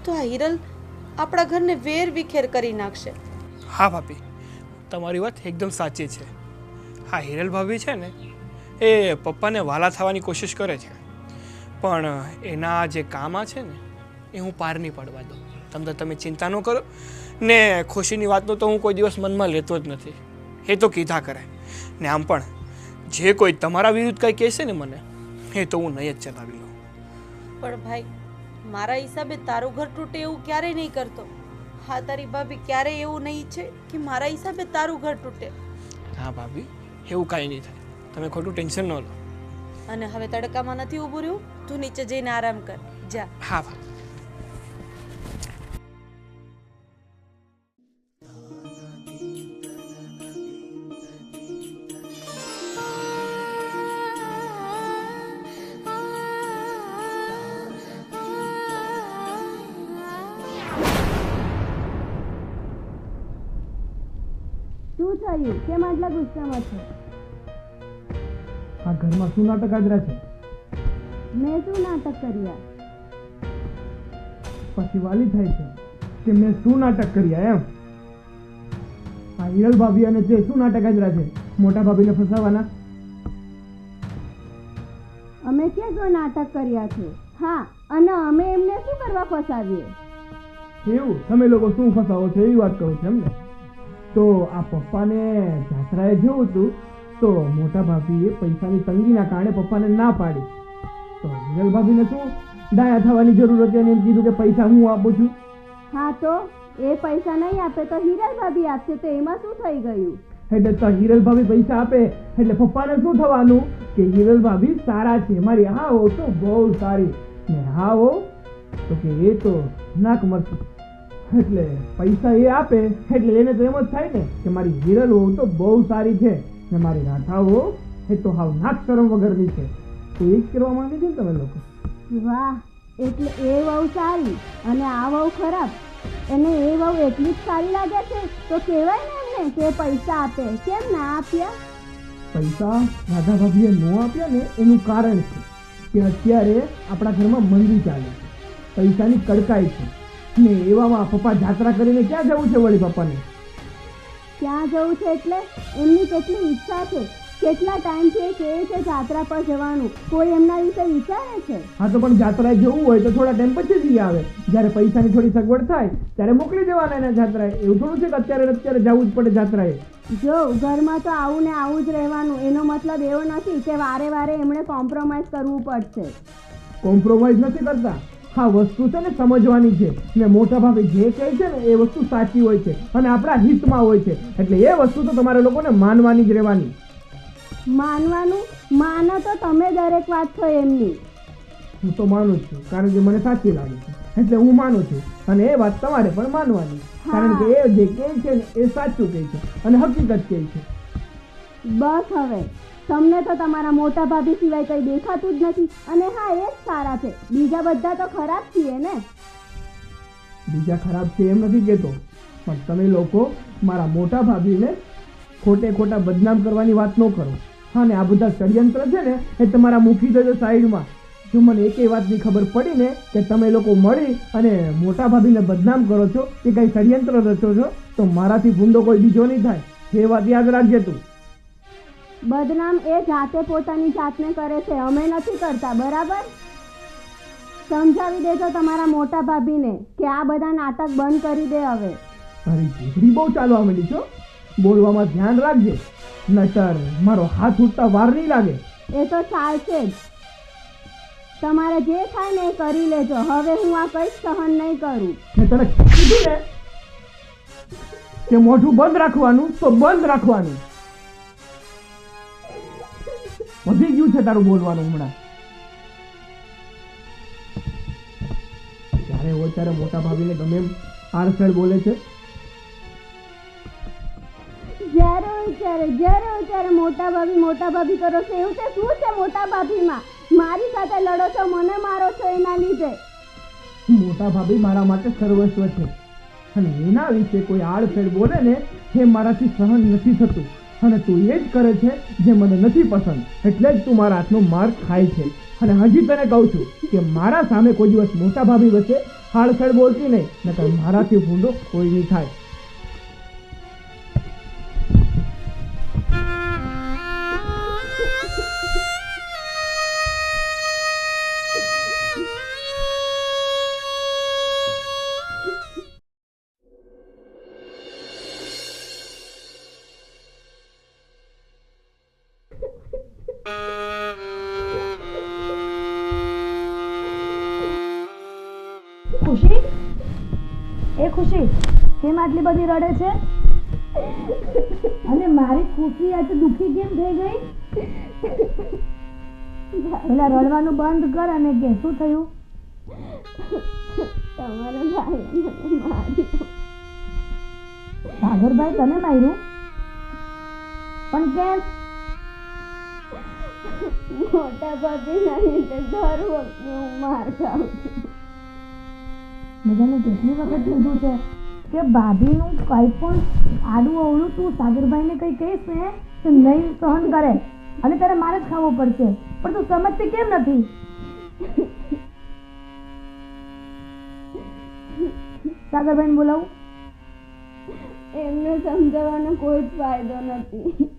તો આ હિરલ આપણા ઘરને વેર વિખેર કરી નાખશે. હા ભાભી, તમારી વાત એકદમ સાચી છે. હા, હિરલ ભાભી છે ને એ પપ્પાને વાલા થવાની કોશિશ કરે છે, પણ એના જે કામ છે ને એ હું પાર નહીં પાડવા દઉં. તમે ચિંતા ન કરો ને ખુશીની વાતનો તો હું કોઈ દિવસ મનમાં લેતો જ નથી. એ તો કીધા કરે ને. આમ પણ જે કોઈ તમારા વિરુદ્ધ કંઈ કહેશે ને મને, એ તો હું નહીં જ ચલાવી લઉં. પણ ભાઈ, મારા હિસાબે તારું ઘર તૂટે એવું ક્યારેય નહીં કરતો. હા, તારી ભાભી ક્યારેય એવું નહીં ઈચ્છે કે મારા હિસાબે તારું ઘર તૂટે. હા ભાભી, એવું કાંઈ નહીં થાય, તમે ખોટું ટેન્શન ન લો. અને હવે તડકામાં નથી ઊભું રહ્યું, તું નીચે જઈને આરામ કર જા. હા ભાભી. શું થયું? કેમ આટલા ગુસ્સામાં છો? આ ઘરમાં શું નાટક આદરા છે? મેં શું નાટક કર્યા? પછી વાલી થાય છે કે મેં શું નાટક કર્યા એમ? આ હિરલ ભાભી અને તે શું નાટક આદરા છે મોટા ભાભીને ફસાવાના? અમે ક્યાં કોઈ નાટક કર્યા છે? હા, અને અમે એમને શું કરવા ફસાવીએ? એવું તમે લોકો શું ફસાવો છો એવી વાત કહું છું એમને? તો આ પપ્પાને જાત્રાએ જવું હતું તો મોટા ભાભીએ પૈસાની તંગીના કારણે પપ્પાને ના પાડી. તો હિરલ ભાભીને શું ડાયા થવાની જરૂર હતી અને એમ કીધું કે પૈસા હું આપું છું. હા, તો એ પૈસા નહીં આપે તો હિરલ ભાભી આપશે, તો એમાં શું થઈ ગયું? એટલે તો હિરલ ભાભી પૈસા આપે એટલે પપ્પાને શું થવાનું કે હિરલ ભાભી સારા છે, મારી હાવો તો બહુ સારી ને હાવો તો કે એ તો નાક મરશે. એટલે પૈસા એ આપે એટલે એને તો એમ જ થાય ને કે મારી હિરલ વહુ તો બહુ સારી છે ને મારી રાઠા વહુ એ તો હાવ નાક શરમ વગરની છે. તો એ જ કરવા માંગે છે ને તમે લોકો? વાહ, એટલે એ વહુ સારી અને આ વહુ ખરાબ? એને એ વહુ એટલી જ સારી લાગે છે તો કહેવાય ને એમને કે પૈસા આપે, કેમ ના આપ્યા? પૈસા રાધા ભાભીએ ન આપ્યા ને એનું કારણ છે કે અત્યારે આપણા ઘરમાં મંદી ચાલે છે, પૈસાની કડકાઈ છે ને એવામાં પપ્પા જાત્રા કરીને ક્યાં જવું છે વળી પપ્પાને? ક્યાં જવું છે એટલે એમની કેટલી ઈચ્છા છે, કેટલા ટાઈમથી એ કહે છે જાત્રા પર જવાનું, કોઈ એમના વિશે વિચારે છે? હા, તો પણ જાત્રાએ જવું હોય તો થોડા ટાઈમ પછી જઈ આવે, જ્યારે પૈસાની થોડી સગવડ થાય ત્યારે મોકલી દેવાના એને જાત્રાએ. એવું થોડું છે કે અત્યારે જવું જ પડે જાત્રાએ? જો ઘરમાં તો આવું ને આવું જ રહેવાનું, એનો મતલબ એવો નથી કે વારે વારે એમણે કોમ્પ્રોમાઇઝ કરવું પડશે. કોમ્પ્રોમાઇઝ નથી કરતા. હા, વસ્તુ છે ને સમજવાની છે ને મોટા ભાભી જે કહે છે ને એ વસ્તુ સાચી હોય છે અને આપણા હિતમાં હોય છે, એટલે એ વસ્તુ તો તમારે લોકોને માનવાની જ રહેવાની. માનવાનું? માનો તો તમે દરેક વાત છો એમની. હું તો માનું જ છું કારણ કે મને સાચી લાગે છે, એટલે હું માનું છું અને એ વાત તમારે પણ માનવાની, કારણ કે એ જે કહે છે ને એ સાચું કહે છે અને હકીકત કહે છે. બસ હવે, તમને તો તમારા મોટા ભાભી સિવાય કંઈ દેખાતું જ નથી. અને હા, એ જ સારા છે, બીજા બધા તો ખરાબ છીએ ને. બીજા ખરાબ છે એમ નથી કહેતો, પણ તમે લોકો મારા મોટા ભાભીને ખોટા બદનામ કરવાની વાત ન કરો. હા ને આ બધા ષડયંત્ર છે ને એ તમારા મૂકી દેજો સાઈડમાં. જો મને એકેય વાતની ખબર પડી ને કે તમે લોકો મળી અને મોટા ભાભીને બદનામ કરો છો કે કંઈ ષડયંત્ર રચો છો તો મારાથી ભૂંડો કોઈ બીજો નહીં થાય. એ વાત યાદ રાખજે તું. બદનામ એ જાતે પોતાની જાતને કરે છે, અમે નથી કરતા, બરાબર? સમજાવી દેજો તમારા મોટા ભાભીને કે આ બધા નાટક બંધ કરી દે હવે. તારી જીભડી બહુ ચાલવા માંડી છો. બોલવામાં ધ્યાન રાખજે, નહીતર મારો હાથ ઉઠતા વાર નહીં લાગે. એ તો ચાલશે જ. તમારે જે થાય ને એ કરી લેજો. હવે હું આ કંઈ સહન નહીં કરું. મેં તને કીધું ને કે મોઢું બંધ રાખવાનું તો બંધ રાખવાનું. વધી ગયું છે તારું બોલવાનું હમણાં. જ્યારે હોય ત્યારે મોટા ભાભીને ગમે એમ આડછેડ બોલે છે. જ્યારે ત્યારે મોટા ભાભી કરો છો. એવું તે શું છે મોટા ભાભીમાં? મારી સાથે લડો છો, મને મારો છો એના લીધે. મોટા ભાભી મારા માટે સર્વસ્વ છે અને એના વિશે કોઈ આડછેડ બોલે ને એ મારાથી સહન નથી થતું. અને તું એ જ કરે છે જે મને નથી પસંદ, એટલે જ તું મારા હાથનો માર ખાય છે. અને હજી તને કહું છું કે મારા સામે કોઈ દિવસ મોટા ભાભી વચ્ચે આડછેડ બોલતી નહીં, નકર મારાથી ભૂંડો કોઈ નહીં થાય. ખુશી, એ ખુશી, કેમ આટલી બધી રડે છે? અને મારી ખુશી આજે દુખી કેમ થઈ ગઈ? પેલા રડવાનું બંધ કર અને કે શું થયું? તમારા ભાઈએ મને માર્યો. સાગરભાઈ તને માર્યું? પણ કેમ? મોટા ભાભીના લીધે દર વખતે હું માર ખાઉં છું. મેં તને કેટલી વખત કીધું છે કે ભાભીનું કંઈ પણ આડું અવળું તું સાગરભાઈને કંઈ કહીશ ને તો નહીં સહન કરે અને તારે મારે જ ખાવો પડશે, પણ તું સમજતી કેમ નથી? સાગરભાઈને બોલાવું? એમને સમજાવવાનો કોઈ જ ફાયદો નથી.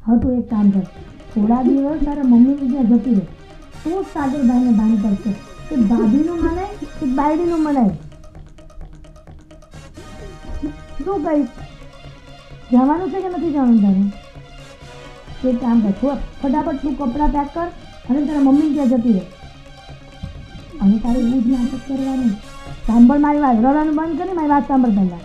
હા તું એક કામ કર, થોડા દિવસ તારા મમ્મીની ત્યાં જતી રહે તો જ સાગરભાઈને ભાન પડશે કે ભાભીનું મનાય કે બાયડીનું મનાય. શું કહીશ? જવાનું છે કે નથી જવાનું તારે? એક કામ કર, ફટાફટ તું કપડાં પેક કર અને તારા મમ્મી ત્યાં જતી રહે. અને તારે એવું જ નાટક કરવાનું. સાંભળ મારી વાત, રડવાનું બંધ કરી મારી વાત સાંભળ પહેલાં.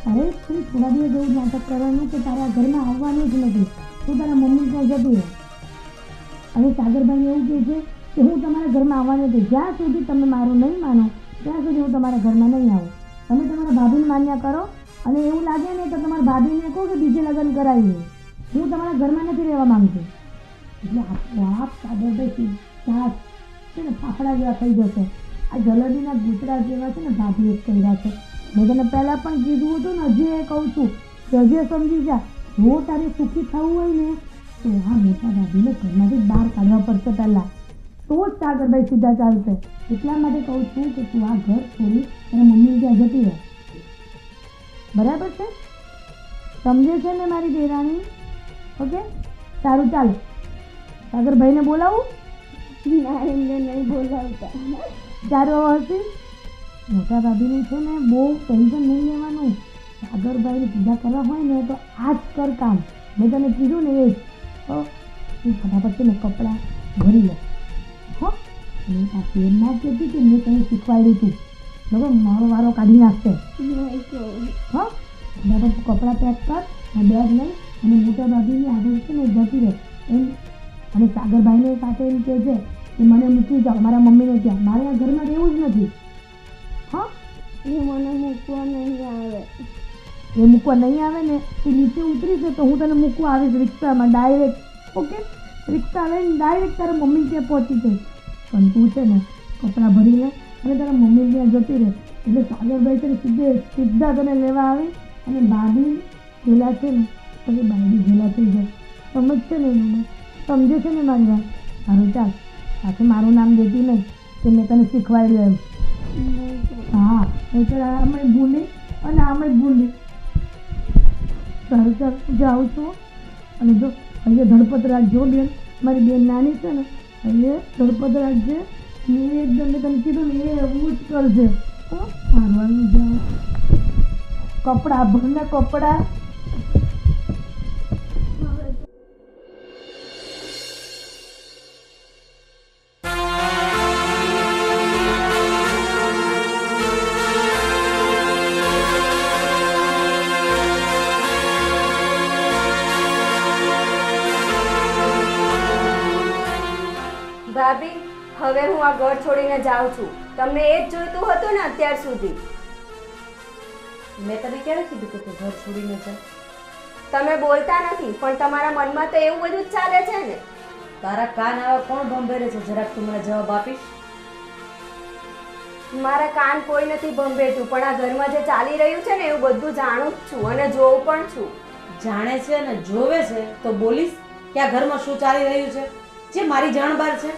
અરે તું થોડા દિવસ એવું નાટક કરવાનું કે તારા ઘરમાં આવવાનું જ નથી, તું તારા મમ્મી ત્યાં જતી રહે. અને સાગરભાઈને એવું કહે છે કે હું તમારા ઘરમાં આવવાની નથી, જ્યાં સુધી તમે મારું નહીં માનો ત્યાં સુધી હું તમારા ઘરમાં નહીં આવું. તમે તમારા ભાભીને માન્યા કરો અને એવું લાગે ને તો તમારા ભાભીને કહો કે બીજે લગ્ન કરાવી લે. હું તમારા ઘરમાં નથી રહેવા માંગતી. એટલે આપોઆપ સાગરભાઈ સીધા છે ને ફાફડા જેવા થઈ જશે. આ જલેબીના ગુજરાત જેવા છે ને ભાભી એક કર્યા છે. મેં તને પહેલાં પણ કીધું હતું ને, હજી એ કહું છું કે હજી સમજી જા. જો તારે સુખી થવું હોય ને તો આ મોટા ભાભીને ઘરમાંથી બહાર કાઢવા પડશે પહેલાં, તો જ સાગરભાઈ સીધા ચાલશે. એટલા માટે કહું છું કે તું આ ઘર છોડી અને મમ્મી ત્યાં જતી રહે, બરાબર છે? સમજે છે ને મારી દેરાણી? ઓકે, સારું ચાલો. સાગરભાઈને બોલાવું? ના, એમને નહીં બોલાવતા. સારું હશે. મોટા ભાભીનું છે ને બહુ ટેન્શન નહીં લેવાનું. સાગરભાઈને પૂજા કરવા હોય ને તો આ જ કર કામ. મેં તને કીધું ને એ જ. તો તું ફટાફટ છે ને કપડાં ભરી લે. હો, અને આ પેર ના કહેતી કે મેં તને શીખવાડ્યું હતું, બરાબર? મારો વારો કાઢી નાખશે. હો, બરાબર. તું કપડાં પેક કર, આ બેગ લઈ અને મોટા ભાભીની આગળ છે ને જતી રહે એમ. અને સાગરભાઈને સાથે એમ કહે છે કે મને મૂકી જાઓ મારા મમ્મીને ત્યાં, મારે આ ઘરમાં રહેવું જ નથી. હા, એ મને મૂકવા નહીં આવે. એ મૂકવા નહીં આવે ને તું નીચે ઉતરીશે તો હું તને મૂકવા આવીશ રિક્ષામાં ડાયરેક્ટ. ઓકે, રિક્ષા લઈને ડાયરેક્ટ તારા મમ્મી ત્યાં પહોંચી જઈશ. પણ તું છે ને કપડાં ભરી લે અને તારા મમ્મી ત્યાં જતી રહે એટલે સાગરભાઈ છે ને સીધા તને લેવા આવી અને ભાભી ઘેલા છે ને પછી ભાભી ઘેલા થઈ જાય. સમજ છે ને એનું? સમજે છે ને મારી વાત? સારું ચાલ, પાછું મારું નામ દેતી નહીં કે મેં તને શીખવાડ્યું એમ. હા નહીંતર આમે ભૂલી અને આમે ભૂલી. સારું ચાલ, હું જાઉં છું. અને જો અહીંયા ધડપત રાખજો બેન, મારી બેન નાની છે ને, અહીંયા ધડપત રાખજે. મેં એકદમ મેં તને કીધું ને એવું જ કરજે. હારવાનું જાઓ, કપડાં ભરને કપડાં. ભાભી, હવે હું આ ઘર છોડીને જાઉં છું. તમને એ જ જોઈતું હતું ને અત્યાર સુધી? મેં તને ક્યારે કીધું કે તું ઘર છોડીને જા? તમે બોલતા નથી પણ તમારા મનમાં તો એવું બધું જ ચાલે છે ને. તારા કાન આવા કોણ ભંભેરે છે? જરાક તું મને જવાબ આપીશ? મારા કાન કોઈ નથી ભંભેરતું, પણ આ ઘરમાં જે ચાલી રહ્યું છે ને એવું બધું જાણું જ છું અને જોઉં પણ છું. જાણે છે ને જોવે છે તો બોલીશ કે આ ઘરમાં શું ચાલી રહ્યું છે જે મારી જાણ બહાર છે?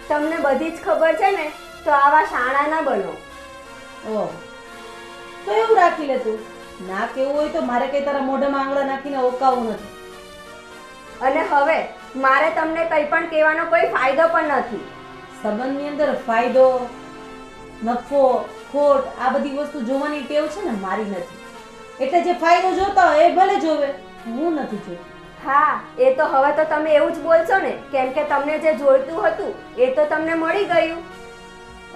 તમને બધી જ ખબર છે ને તો આવા શાણા ના બનો. ઓહ, તો એવું રાખી લે તું. ના કેવું હોય તો મારે કઈ તારા મોઢામાં આંગળા નાખીને ઓકાવું નથી. અને હવે મારે તમને કંઈ પણ કહેવાનો કોઈ ફાયદો પણ નથી. સંબંધની અંદર ફાયદો, નફો, ખોટ આ બધી વસ્તુ જોવાની ટેવ છે ને મારી નથી. એટલે જે ફાયદો જોતા હોય એ ભલે જોવે, હું નથી જોતી. હા, એ તો હવે તો તમે એવું જ બોલશો ને, કેમ કે તમને જે જોઈતું હતું એ તો તમને મળી ગયું.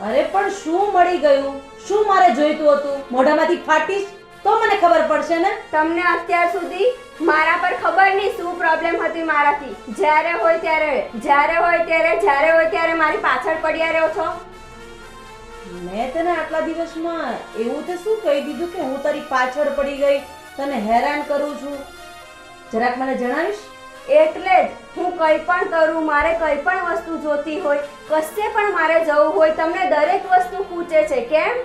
અરે પણ શું મળી ગયું? શું મારે જોઈતું હતું? મોઢામાંથી ફાટીશ તો મને ખબર પડશે ને. તમને અત્યાર સુધી મારા પર ખબર નહીં શું પ્રોબ્લેમ હતી મારાથી. જ્યારે હોય ત્યારે મારી પાછળ પડ્યા રહ્યો છો. મેં તને આટલા દિવસમાં એવું તે શું કહી દીધું કે હું તારી પાછળ પડી ગઈ, તને હેરાન કરું છું? જરાક મને જણાવીશ? એટલે જ હું કંઈ પણ કરું, મારે કંઈ પણ વસ્તુ જોતી હોય, કશે પણ મારે જવું હોય, તમને દરેક વસ્તુ પૂછે છે. કેમ?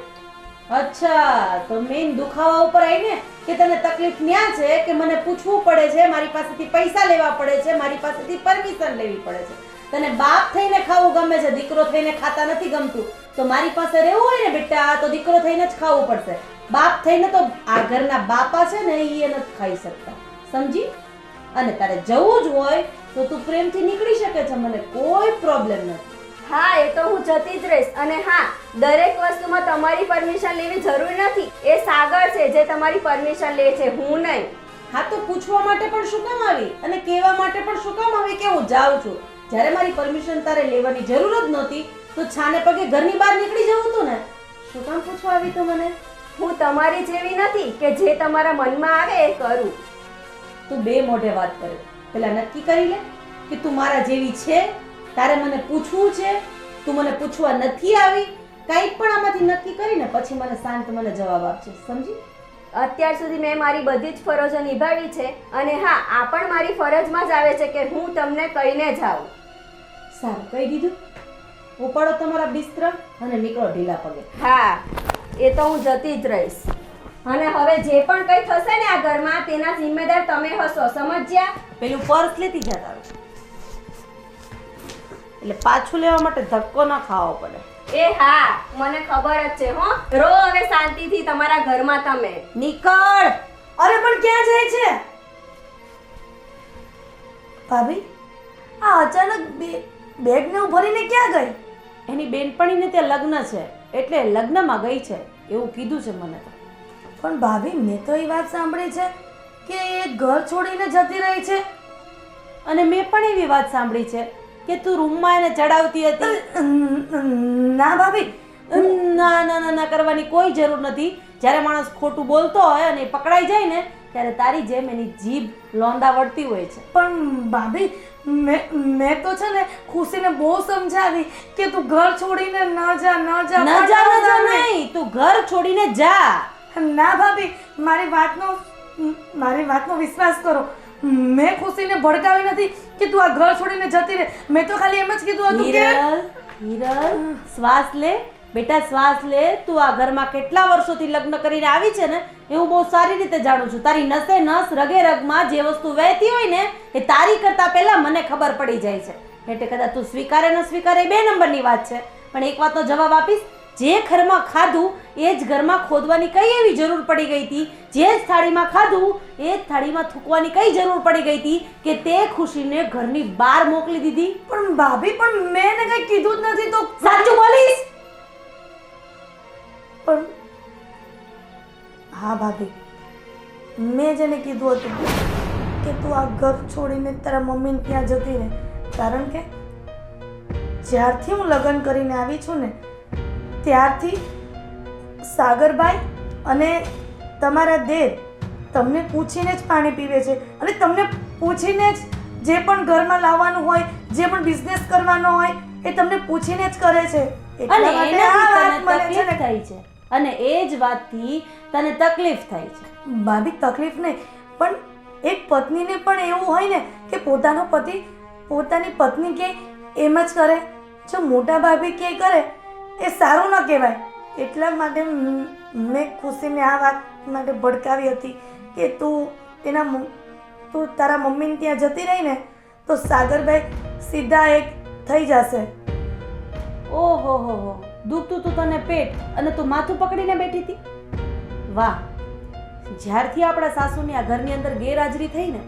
અચ્છા, તો મેઇન દુખાવા ઉપર આવીને કે તને તકલીફ ન્યા છે કે મને પૂછવું પડે છે, મારી પાસેથી પૈસા લેવા પડે છે, મારી પાસેથી પરમિશન લેવી પડે છે. તને બાપ થઈને ખાવું ગમે છે, દીકરો થઈને ખાતા નથી ગમતું. તો મારી પાસે રહેવું હોય ને બેટા તો દીકરો થઈને જ ખાવું પડશે. બાપ થઈને તો આ ઘરના બાપા છે ને એ નથી ખાઈ શકતા, સમજી? અને તારે જવું જ હોય તો તું પ્રેમથી નીકળી શકે છે, મને કોઈ પ્રોબ્લેમ નથી. હા, એ તો હું જતી જ રહીશ. અને હા, દરેક વસ્તુમાં તમારી પરમિશન લેવી જરૂરી નથી. એ સાગર છે જે તમારી પરમિશન લે છે, હું નહીં. હા, તો પૂછવા માટે પણ શું કામ આવી અને કહેવા માટે પણ શું કામ આવી કે હું જાઉં છું? જ્યારે મારી પરમિશન તારે લેવાની જરૂર જ નહોતી તો છાને પગે ઘરની બહાર નીકળી જવું હતું ને. શું કામ પૂછવા આવી તું મને? હું તમારી જેવી નથી કે જે તમારા મનમાં આવે એ કરું. તું બે મોઢે વાત કરે. પેલા નક્કી કરી લે કે તું મારા જેવી છે, તારે મને પૂછવું છે, તું મને પૂછવા નથી આવી. કંઈક પણ આમાંથી નક્કી કરીને પછી મને શાંત મને જવાબ આપજે, સમજી? અત્યાર સુધી મેં મારી બધી જ ફરજો નિભાવી છે અને હા, આ પણ મારી ફરજમાં જ આવે છે કે હું તમને કહીને જાઉં. સારું, કહી દીધું. ઉપાડો તમારા બિસ્તરા અને નીકળો ઢીલા પગે. હા, એ તો હું જતી જ રહીશ. અને હવે જે પણ કંઈ થશે ને આ ઘરમાં તેના જિમ્મેદાર તમે હશો, સમજ્યા? પેલું પર્સ લેતી જા તારું, એટલે પાછું લેવા માટે ધક્કો ના ખાવો પડે. એ હા, મને ખબર જ છે. હો, રો હવે શાંતિથી તમારા ઘરમાં તમે. નીકળ. અરે પણ ક્યાં જાય છે ભાભી? આ અચાનક બેગ ને ભરીને ક્યાં ગઈ? એની બેનપણીને ત્યાં લગ્ન છે એટલે લગ્નમાં ગઈ છે એવું કીધું છે મને તો. પણ ભાભી, મેં તો એ વાત સાંભળી છે કે એ ઘર છોડીને જતી રહી છે. અને મેં પણ એવી વાત સાંભળી છે કે તું રૂમમાં એને ચડાવતી હતી. ના ભાભી, ના ના ના ના કરવાની કોઈ જરૂર નથી. જ્યારે માણસ ખોટું બોલતો હોય અને પકડાઈ જાય ને ત્યારે તારી જેમ એની જીભ લોંદા વળતી હોય છે. પણ ભાભી, મેં તો છે ને ખુશીને બહુ સમજાવી કે તું ઘર છોડીને ન જા નહીં, તું ઘર છોડીને જા. ના ભાભી, મારી વાતનો વિશ્વાસ કરો. મેં ખુશીને ભડકાવી નથી કે તું આ ઘર છોડીને જતી રહે. મેં તો ખાલી એમ જ કીધું હતું કે હિરલ શ્વાસ લે બેટા, શ્વાસ લે. તું આ ઘરમાં કેટલા વર્ષોથી લગ્ન કરીને આવી છે ને એ હું બહુ સારી રીતે જાણું છું. તારી નસે નસ રગે રગમાં જે વસ્તુ વહેતી હોય ને એ તારી કરતા પહેલા મને ખબર પડી જાય છે. એટલે કદાચ તું સ્વીકારે ન સ્વીકારે એ 2 નંબરની વાત છે, પણ એક વાતનો જવાબ આપીશ. જે ઘરમાં ખાધું એ જ ઘરમાં ખોદવાની કઈ એવી જરૂર પડી ગઈ હતી? જે જ થાળીમાં ખાધું એ જ થાળીમાં થૂકવાની કઈ જરૂર પડી ગઈ હતી કે તે ખુશીને ઘરની બહાર મોકલી દીધી? પણ ભાભી, પણ મેં એને કંઈ કીધું જ નથી તો. સાચું બોલીશ? પણ હા ભાભી, મેં જેને કીધું હતું કે તું આ ઘર છોડીને તારા મમ્મીને ત્યાં જતી રહે, કારણ કે જ્યારથી હું લગ્ન કરીને આવી છું ને ત્યારથી સાગરભાઈ અને તમારા દેર તમને પૂછીને જ પાણી પીવે છે અને તમને પૂછીને જ જે પણ ઘરમાં લાવવાનું હોય, જે પણ બિઝનેસ કરવાનો હોય એ તમને પૂછીને જ કરે છે. અને એટલા માટે આ વાત મને છે ને થાય છે અને એ જ વાતથી તને તકલીફ થાય છે. ભાભી, તકલીફ નહીં, પણ એક પત્નીને પણ એવું હોય ને કે પોતાનો પતિ પોતાની પત્ની કે એમ જ કરે. જો મોટા ભાભી કે કરે એ સારું ન કહેવાય. એટલા માટે મેં ખુશીને આ વાત માટે ભડકાવી હતી કે તું તારા મમ્મીને ત્યાં જતી રહી ને તો સાગરભાઈ સીધા એક થઈ જશે. ઓહો હો હો, દુખતું તું તને પેટ અને તું માથું પકડીને બેઠી હતી? વાહ! જ્યારથી આપણા સાસુની આ ઘરની અંદર ગેરહાજરી થઈ ને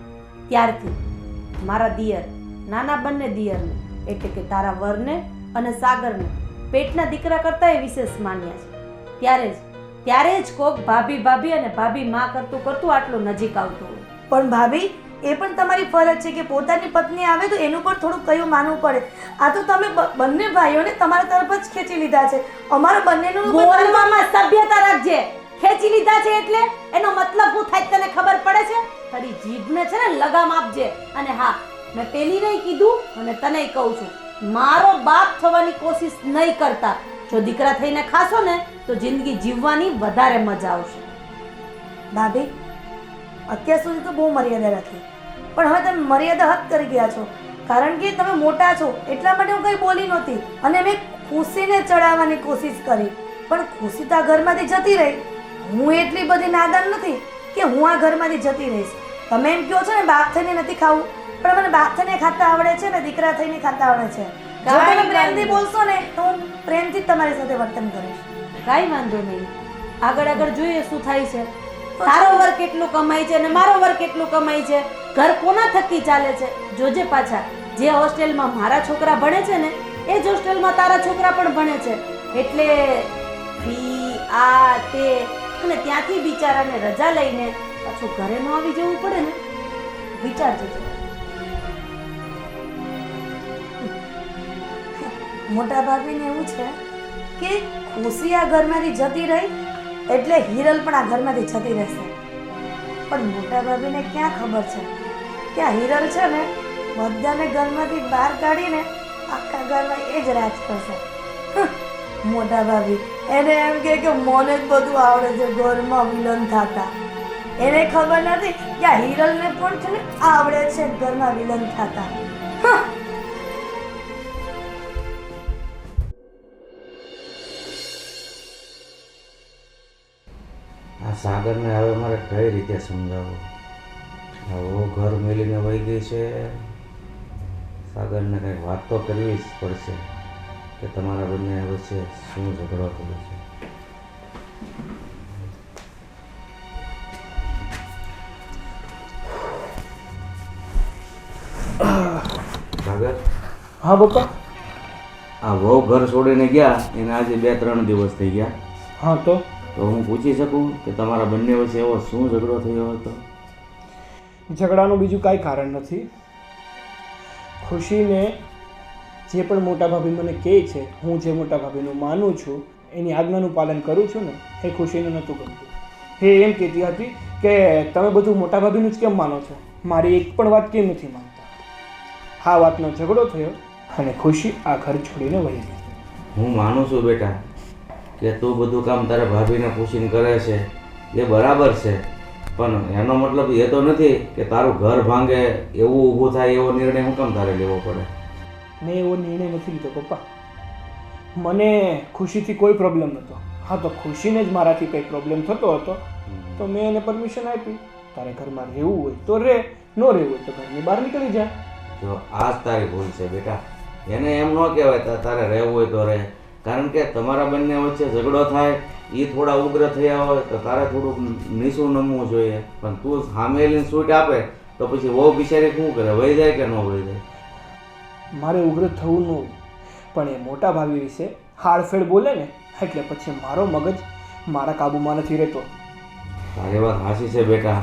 ત્યારથી મારા દિયર, નાના બંને દિયરને એટલે કે તારા વરને અને સાગરને પેટના દીકરા કરતા એ વિશેષ માન્યા છે. ત્યારે જ કોક ભાભી ભાભી અને ભાભી માં કરતું કરતું આટલું નજીક આવતું હોય. પણ ભાભી, એ પણ તમારી ફરજ છે કે પોતાની પત્ની આવે તો એનું પણ થોડુંક કયું માનવું પડે. આ તો તમે બંને ભાઈઓને તમારા તરફ જ ખેંચી લીધા છે. અમારા બંનેનું બોલવામાં સભ્યતા રાખજે. ખેંચી લીધા છે એટલે એનો મતલબ શું થાય તને ખબર પડે છે? તારી જીભને છે ને લગામ આપજે. અને હા, મેં પેલી નહીં કીધું અને તને કહું છું, મારો બાપ થવાની કોશિશ નહીં કરતા. જો દીકરા થઈને ખાશો ને તો જિંદગી જીવવાની વધારે મજા આવશે. ભાભી, અત્યાર સુધી તો બહુ મર્યાદા રાખી, પણ હવે તમે મર્યાદા હદ કરી ગયા છો. કારણ કે તમે મોટા છો એટલા માટે હું કંઈ બોલી નહોતી અને મેં ખુશીને ચડાવવાની કોશિશ કરી, પણ ખુશી તો આ ઘરમાંથી જતી રહી. હું એટલી બધી નાદાન નથી કે હું આ ઘરમાંથી જતી રહીશ. તમે એમ કહો છો ને બાપ થઈને નથી ખાવું, પણ મને બાપ થઈને ખાતા આવડે છે ને દીકરા થઈને ખાતા આવડે છે. જો તમે પ્રેમથી બોલશો ને તો હું પ્રેમથી જ તમારી સાથે વર્તન કરીશ. કાંઈ વાંધો નહીં, આગળ આગળ જોઈએ શું થાય છે. તારો વર કેટલું કમાય છે અને મારો વર કેટલું કમાય છે, ઘર કોના થકી ચાલે છે જોજે. પાછા જે હોસ્ટેલમાં મારા છોકરા ભણે છે ને એ જ હોસ્ટેલમાં તારા છોકરા પણ ભણે છે, એટલે ફી આ તે અને ત્યાંથી બિચારાને રજા લઈને પાછું ઘરે ન આવી જવું પડે ને, વિચારજો. મોટા ભાભીને એવું છે કે ખુશી આ ઘરમાંથી જતી રહી એટલે હિરલ પણ આ ઘરમાંથી જતી રહેશે. પણ મોટા ભાભીને ક્યાં ખબર છે કે આ હિરલ છે ને બધાને ઘરમાંથી બહાર કાઢીને આખા ઘરમાં એ જ રાજ કરશે. મોટા ભાભી એને એમ કે મને જ બધું આવડે છે ઘરમાં વિલન થતા. એને ખબર નથી કે આ હિરલને પણ છે ને આવડે છે ઘરમાં વિલન થતા. આ સાગરને હવે મારે કઈ રીતે સમજાવવું? હવે ઘર મેલીને વહી ગઈ છે. સાગરને કંઈક વાત તો કરવી જ પડશે કે તમારા બંને વચ્ચે શું ઝઘડો થયો છે. સાગર, હા પપ્પા. આ વહુ ઘર છોડીને ગયા એને આજે 2-3 દિવસ થઈ ગયા. હા તો હું પૂછી શકું કે તમારા બંને વચ્ચે એવો શું ઝઘડો થયો હતો? ઝઘડાનું બીજું કાંઈ કારણ નથી. ખુશીને જે પણ મોટા ભાભી મને કહે છે, હું જે મોટા ભાભીનું માનું છું, એની આજ્ઞાનું પાલન કરું છું ને, એ ખુશીને નહોતું ગમતું. એ એમ કહેતી હતી કે તમે બધું મોટા ભાભીનું જ કેમ માનો છો, મારી એક પણ વાત કેમ નથી માનતા. આ વાતનો ઝઘડો થયો અને ખુશી આ ઘર છોડીને વહી ગઈ. હું માનું છું બેટા કે તું બધું કામ તારા ભાભીને પૂછીને કરે છે એ બરાબર છે, પણ એનો મતલબ એ તો નથી કે તારું ઘર ભાંગે એવું ઊભું થાય એવો નિર્ણય હું કામ તારે લેવો પડે? મેં એવો નિર્ણય નથી લીધો પપ્પા. મને ખુશીથી કોઈ પ્રોબ્લેમ નહોતો. હા, તો ખુશીને જ મારાથી કંઈ પ્રોબ્લેમ થતો હતો તો મેં એને પરમિશન આપી. તારે ઘરમાં રહેવું હોય તો રહે, ન રહેવું હોય તો ઘરની બહાર નીકળી જા. જો આ જ તારી ભૂલ છે બેટા. એને એમ ન કહેવાય તારે રહેવું હોય તો રહે, કારણ કે તમારા બંને વચ્ચે ઝઘડો થાય, એ થોડા ઉગ્ર થયા હોય તો તારે થોડુંક નીચું નમવું જોઈએ. પણ તું સામેલીને સૂટ આપે તો પછી વહુ બિચારી શું કરે, વહી જાય કે ન વહી જાય? મારે ઉગ્ર થવું ન હોય, પણ એ મોટા ભાભી વિશે હાડફેડ બોલે ને એટલે પછી મારો મગજ મારા કાબૂમાં નથી રહેતો. તારી વાત સાચી છે બેટા.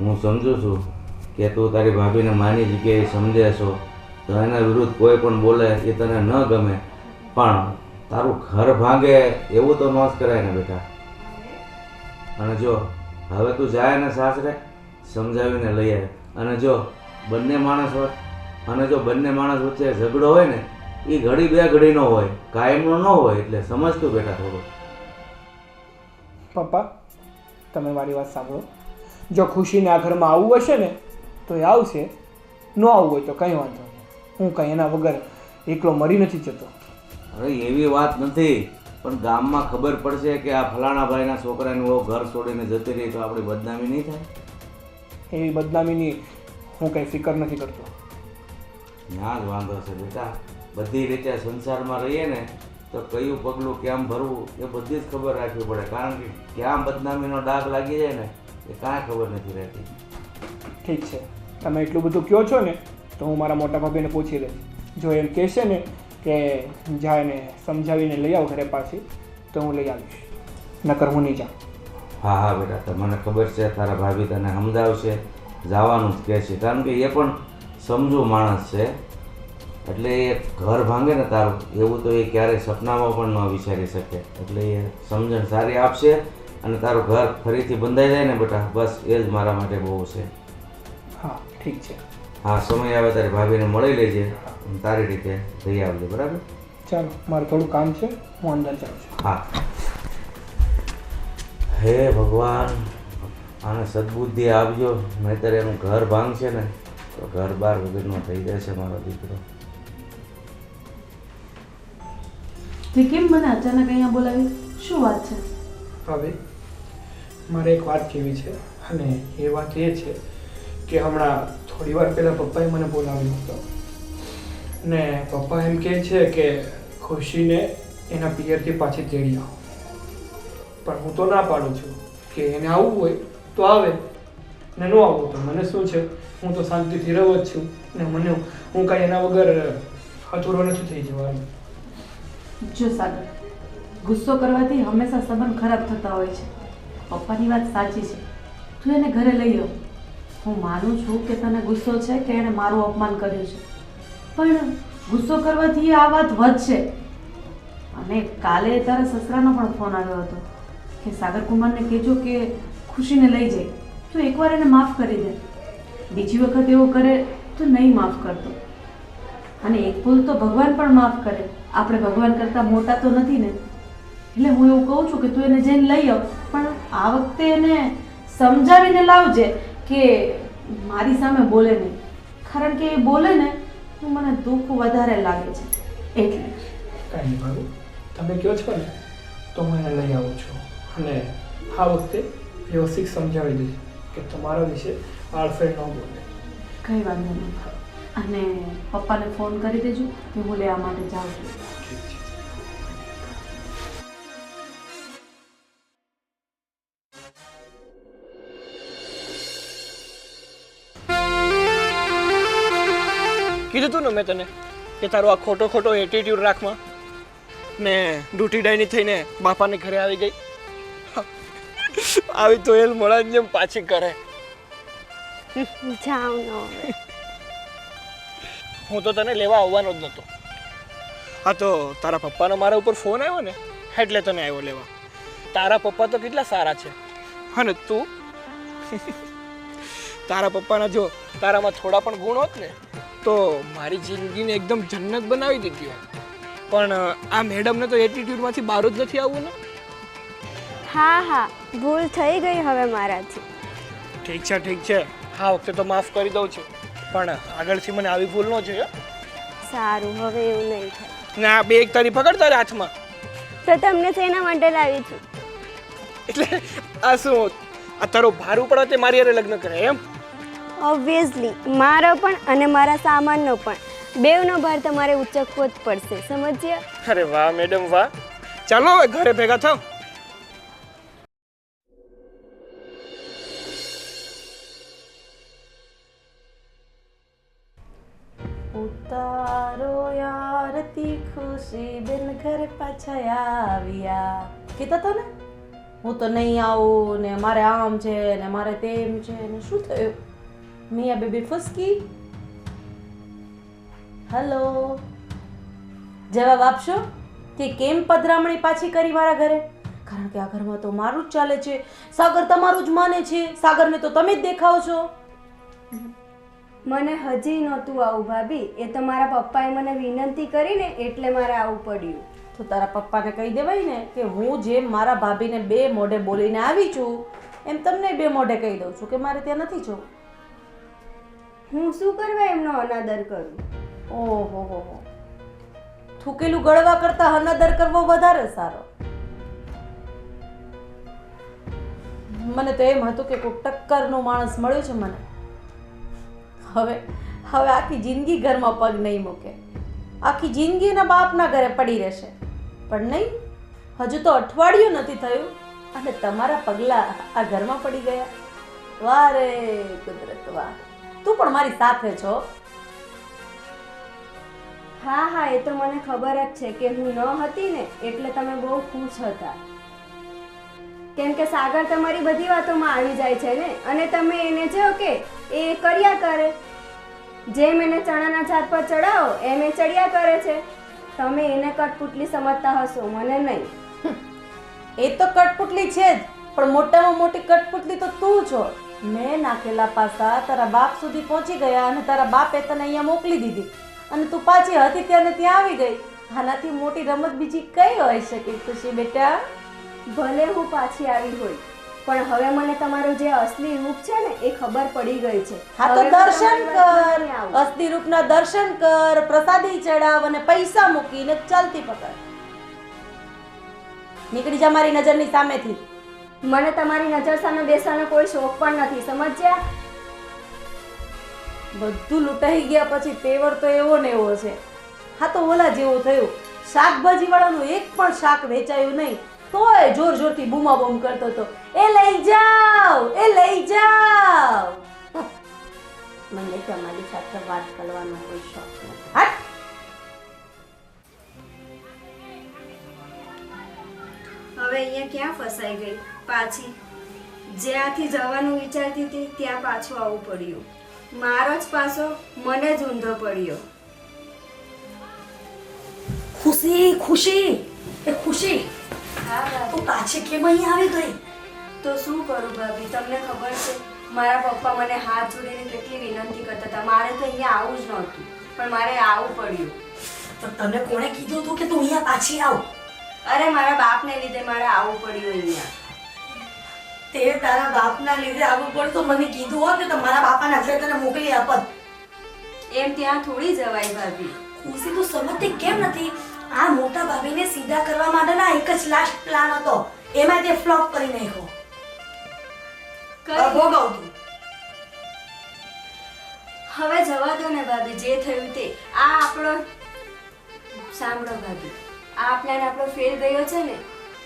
હું સમજુ છું કે તું તારી ભાભીને માની જગ્યાએ સમજે છો, તો એના વિરુદ્ધ કોઈ પણ બોલે એ તને ન ગમે, પણ તારું ઘર ભાંગે એવું તો ન જ કરાય ને બેટા. અને જો હવે તું જાય ને સાસરે સમજાવીને લઈ આવે, અને જો બંને માણસ હોય અને જો બંને માણસ વચ્ચે ઝઘડો હોય ને એ ઘડી બે ઘડીનો હોય, કાયમનો ન હોય, એટલે સમજતું બેટા થોડું. પપ્પા, તમે મારી વાત સાંભળો. જો ખુશીને આ ઘરમાં આવવું હશે ને તો એ આવશે, ન આવવું હોય તો કંઈ વાંધો નહીં. હું કંઈ એના વગર એકલો મરી નથી જતો. અરે એવી વાત નથી, પણ ગામમાં ખબર પડશે કે આ ફલાણા ભાઈના છોકરાની વહુ ઘર છોડીને જતી રહી તો આપણી બદનામી નહીં થાય? એવી બદનામીની હું કંઈ ફિકર નથી કરતો. ના જ વાંધો છે બેટા. બધી રીતે સંસારમાં રહીએ ને તો કયું પગલું કેમ ભરવું એ બધી જ ખબર રાખવી પડે, કારણ કે ક્યાં બદનામીનો ડાઘ લાગી જાય ને એ કાંઈ ખબર નથી રહેતી. ઠીક છે, તમે એટલું બધું કહો છો ને તો હું મારા મોટા ભાભીને પૂછી લઈશ. જો એમ કહેશે ને કે જાયને સમજાવીને લઈ આવ ઘરે પાછી તો હું લઈ આવીશ, નકર હું નહીં જાઉં. હા હા બેટા, તો મને ખબર છે તારા ભાભી તને સમજાવશે, જવાનું જ કહે છે, કારણ કે એ પણ સમજુ માણસ છે. એટલે એ ઘર ભાંગે ને તારું એવું તો એ ક્યારેય સપનામાં પણ ન વિચારી શકે, એટલે એ સમજણ સારી આપશે અને તારું ઘર ફરીથી બંધાઈ જાય ને બેટા, બસ એ જ મારા માટે બહુ છે. હા ઠીક છે. હા, સમય આવે તારી ભાભીને મળી લેજે અને તારી રીતે જઈ આવજે, બરાબર? ચાલો, મારું થોડું કામ છે, હું અંદર જાઉં છું. હા. હે ભગવાન, આને સદબુદ્ધિ આપજો, નહીંતર એનું ઘર ભાંગશે ને તો ઘર બાર વગરનો થઈ જશે મારો દીકરો. તે કેમ મને અચાનક અહીંયા બોલાવી? શું વાત છે? ભાભી, મારે એક વાત કહેવી છે, અને એ વાત એ છે કે હમણાં થોડી વાર પહેલાં પપ્પાએ મને બોલાવ્યો હતો ને પપ્પા એમ કહે છે કે ખુશીને એના પિયરથી પાછી તેડી આવો. પણ હું તો ના પાડું છું કે એને આવવું હોય તો આવે ને ન આવવું તો મને શું છે, હું તો શાંતિથી રહું જ છું ને હું કાંઈ એના વગર અધૂરો નથી થઈ જવાનું. જો સાગર, ગુસ્સો કરવાથી હંમેશા સંબંધ ખરાબ થતા હોય છે. પપ્પાની વાત સાચી છે, તું એને ઘરે લઈ આવ. હું માનું છું કે તને ગુસ્સો છે કે એણે મારું અપમાન કર્યું છે, પણ ગુસ્સો કરવાથી આ વાત વધશે. અને કાલે તારા સસરાનો પણ ફોન આવ્યો હતો કે સાગર કુમારને કહેજો કે ખુશીને લઈ જાય, તો એકવાર એને માફ કરી દે, બીજી વખત એવું કરે તો નહીં માફ કરતો. અને એક ભૂલ તો ભગવાન પણ માફ કરે, આપણે ભગવાન કરતાં મોટા તો નથી ને. એટલે હું એવું કહું છું કે તું એને જઈને લઈ આવ, પણ આ વખતે એને સમજાવીને લાવજે કે મારી સામે બોલે નહીં, કારણ કે એ બોલે ને તો મને દુઃખ વધારે લાગે છે. એટલે કાંઈ નહીં ભાભી, તમે કહો છો ને તો હું એને લઈ આવું છું, અને આ વખતે વ્યવસ્થિત સમજાવી દઈશ કે તમારા વિશે આડફેર ન બોલે. કંઈ વાંધો નહીં. અને પપ્પાને ફોન કરી દેજો કે હું લેવા માટે જાઉં છું. ઠીક છે. કીધું તું ને મેં તને કે તારો આ ખોટો ખોટો એટીટ્યુડ રાખમાં ને ડૂટી ડાયની થઈને બાપાને ઘરે આવી ગઈ. આવી તો એલ મળાની જેમ પાછી કરે. જાઉં ન હવે. હું તો તને લેવા આવવાનો જ નહોતો. હા, તો તારા પપ્પાનો મારા ઉપર ફોન આવ્યો ને એટલે તને આવ્યો લેવા. તારા પપ્પા તો કેટલા સારા છે, અને તું તારા પપ્પાના જો તારામાં થોડા પણ ગુણ હોત ને તો મારી જિંદગીને એકદમ જન્નત બનાવી દીધી હોત. પણ આ મેડમને તો એટીટ્યુડમાંથી બહાર જ નથી આવવું ને. હા હા, ભૂલ થઈ ગઈ હવે મારાથી. ઠીક છે ઠીક છે, હા વખતે તો માફ કરી દઉં છું, પણ આગળથી મને આવી ભૂલ ન જોઈએ. સારું, હવે એવું નહીં થાય. ને આ બેગ તારી પકડ તારા હાથમાં. તો તમને શેના માટે લાવી છું? એટલે આ શું, આ તારો ભાર ઉપાડવા તે મારી હારે લગ્ન કરે એમ? ઓબ્વિયસલી મારો પણ અને મારા સામાનનો પણ બેવનો ભાર તમારે ઉચકવો જ પડશે, સમજ્યા? અરે વાહ મેડમ વાહ. ચાલો હવે ઘરે ભેગા થાવ. ઉતારો યારતી ખુશી બેન ઘર પાછા આવ્યા. કીધા હતા ને હું તો નહીં આવું ને મારે આમ છે ને મારે તેમ છે ને શું થયું? મિયા બેબી ફસકી. હેલો, જવાબ આપશો કે કેમ પધરામણી પાછી કરી મારા ઘરે? કારણ કે આ ઘરમાં તો મારું જ ચાલે છે. સાગર તમારું જ માને છે. સાગરને તો તમે જ દેખાવ છો. મને હજી નહોતું આવું ભાભી, એ તો મારા પપ્પાએ મને વિનંતી કરીને એટલે મારે આવવું પડ્યું. તો તારા પપ્પાને કહી દેવાય ને કે હું જેમ મારા ભાભીને બે મોઢે બોલીને આવી છું એમ તમને બે મોઢે કહી દઉં છું કે મારે ત્યાં નથી જવું. હું શું કરવા એમનો અનાદર કરું? ઓહો હો હો, થૂકેલું ગળવા કરતા અનાદર કરવો વધારે સારો. મને તો એમ હતું કે કોઈ ટક્કરનું માણસ મળ્યું છે મને. હવે હવે આખી જિંદગી ઘરમાં પગ નહીં મૂકે, આખી જિંદગી એના બાપના ઘરે પડી રહેશે. પણ નહીં, હજુ તો અઠવાડિયું નથી થયું અને તમારા પગલા આ ઘરમાં પડી ગયા. વાહ રે કુદરત વાહ, તું પણ મારી સાથે છો. હા હા, એ તો મને ખબર જ છે કે હું ન હતી ને એટલે તમે બહુ ખુશ હતા. કેમ કે સાગર તમારી બધી વાતોમાં આવી જાય છે ને, અને તમે એને જો કે એ કર્યા કરે. જેમ એને ચણાના છાત પર ચડાવો એમ એ ચડ્યા કરે છે. તમે એને કટપુટલી સમજતા હશો, મને નહીં. એ તો કટપુટલી છે જ, પણ મોટામાં મોટી કટપુટલી તો તું છો. મેં નાખેલા પાસા તારા બાપ સુધી પહોંચી ગયા અને તારા બાપે તને અહીંયા મોકલી દીધી અને તું પાછી હતી ત્યાં ને ત્યાં આવી ગઈ. આનાથી મોટી રમત બીજી કઈ હોઈ શકે ખુશી બેટા? ભલે હું પાછી આવી હોય પણ હવે મને તમારું જે અસલી રૂપ છે ને એ ખબર પડી ગઈ છે. હા તો હવે દર્શન હું તમારી કર, વાત નહીં આવું. અસ્થિ રૂપના દર્શન કર, પ્રસાદી ચડાવ અને પૈસા મૂકીને ચાલતી પકડ. નીકળી જા મારી નજરની સામેથી. મને તમારી નજર સામે બેસવાનો કોઈ શોખ પણ નથી, સમજ્યા? બધું લૂંટાઈ ગયા પછી તેવર તો એવો ને એવો છે. હા તો ઓલા જેવું થયું, શાકભાજી વાળાનું એક પણ શાક વેચાયું નહીં તોય જોર જોરથી બૂમા બૂમ કરતો હતો, એ લઈ જાઓ, એ લઈ જાઓ. મને તમારી સાથે વાત કરવાનો કોઈ શોખ નથી. હટ. હવે અહીંયા ક્યાં ફસાઈ ગઈ પાછી? જ્યાંથી જવાનું વિચારતી હતી ત્યાં પાછું આવવું પડ્યું. મારો જ પાછો મને જ ઊંધો પડ્યો. ખુશી ખુશી એ ખુશી, હા ભાભી. તું પાછી કેમ અહીં આવી ગઈ? તો શું કરું ભાભી, તમને ખબર છે મારા પપ્પા મને હાથ જોડીને કેટલી વિનંતી કરતા હતા. મારે તો અહીંયા આવું જ નહોતું પણ મારે આવવું પડ્યું. તો તને કોણે કીધું હતું કે તું અહીંયા પાછી આવ? અરે મારા બાપને લીધે મારે આવવું પડ્યું અહીંયા. તે તારા બાપના લીધે આવવું પડતું, મને કીધું હોત ને તો મારા બાપાના ઘરે તને મોકલી આપત. એમ ત્યાં થોડી જવાય ભાભી. ખુશી તું સમજતી કેમ નથી? આ મોટા ભાભીને સીધા કરવા માટેના એક જ લાસ્ટ પ્લાન હતો, એમાં તે ફ્લોપ કરી નાખ્યો. ભોગવ તું. હવે જવા દો ને ભાભી, જે થયું તે. આ આપણો સાંભળો ભાભી, આ પ્લાન આપણો ફેલ ગયો છે ને,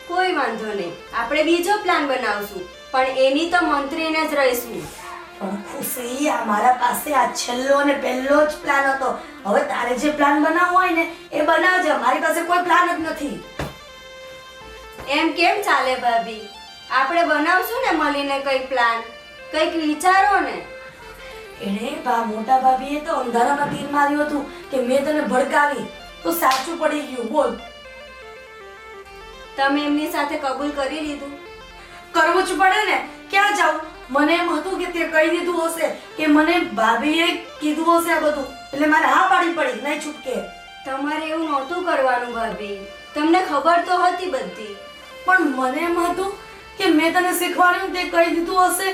કોઈ વાંધો નહીં, આપણે બીજો પ્લાન બનાવશું પણ એની તો મંત્રીને જ રહીશું. પણ ખુશી, આ મારા પાસે આ છેલ્લો અને પહેલો જ પ્લાન હતો. હવે તારે જે પ્લાન બનાવવો હોય ને એ બનાવજે, મારી પાસે કોઈ પ્લાન જ નથી. એમ કેમ ચાલે ભાભી? આપણે બનાવશું ને મળીને કઈ પ્લાન, કઈક વિચારો ને. એને મોટા ભાભીએ તો અંધારામાં તીર માર્યું હતું કે મેં તને ભડકાવી, તો સાચું પડી ગયું. બોલ, તમે એમની સાથે કબૂલ કરી લીધું? કરવું જ પડે ને, ક્યાં જાઉં? મને એમ હતું કે તે કહી દીધું હશે કે મને ભાભીએ કીધું હશે આ બધું, એટલે મારે હા પાડી પડી, નહીં છૂટકે. તમારે એવું નહોતું કરવાનું ભાભી, તમને ખબર તો હતી બધી. પણ મને એમ હતું કે મેં તને શીખવાડ્યું તે કહી દીધું હશે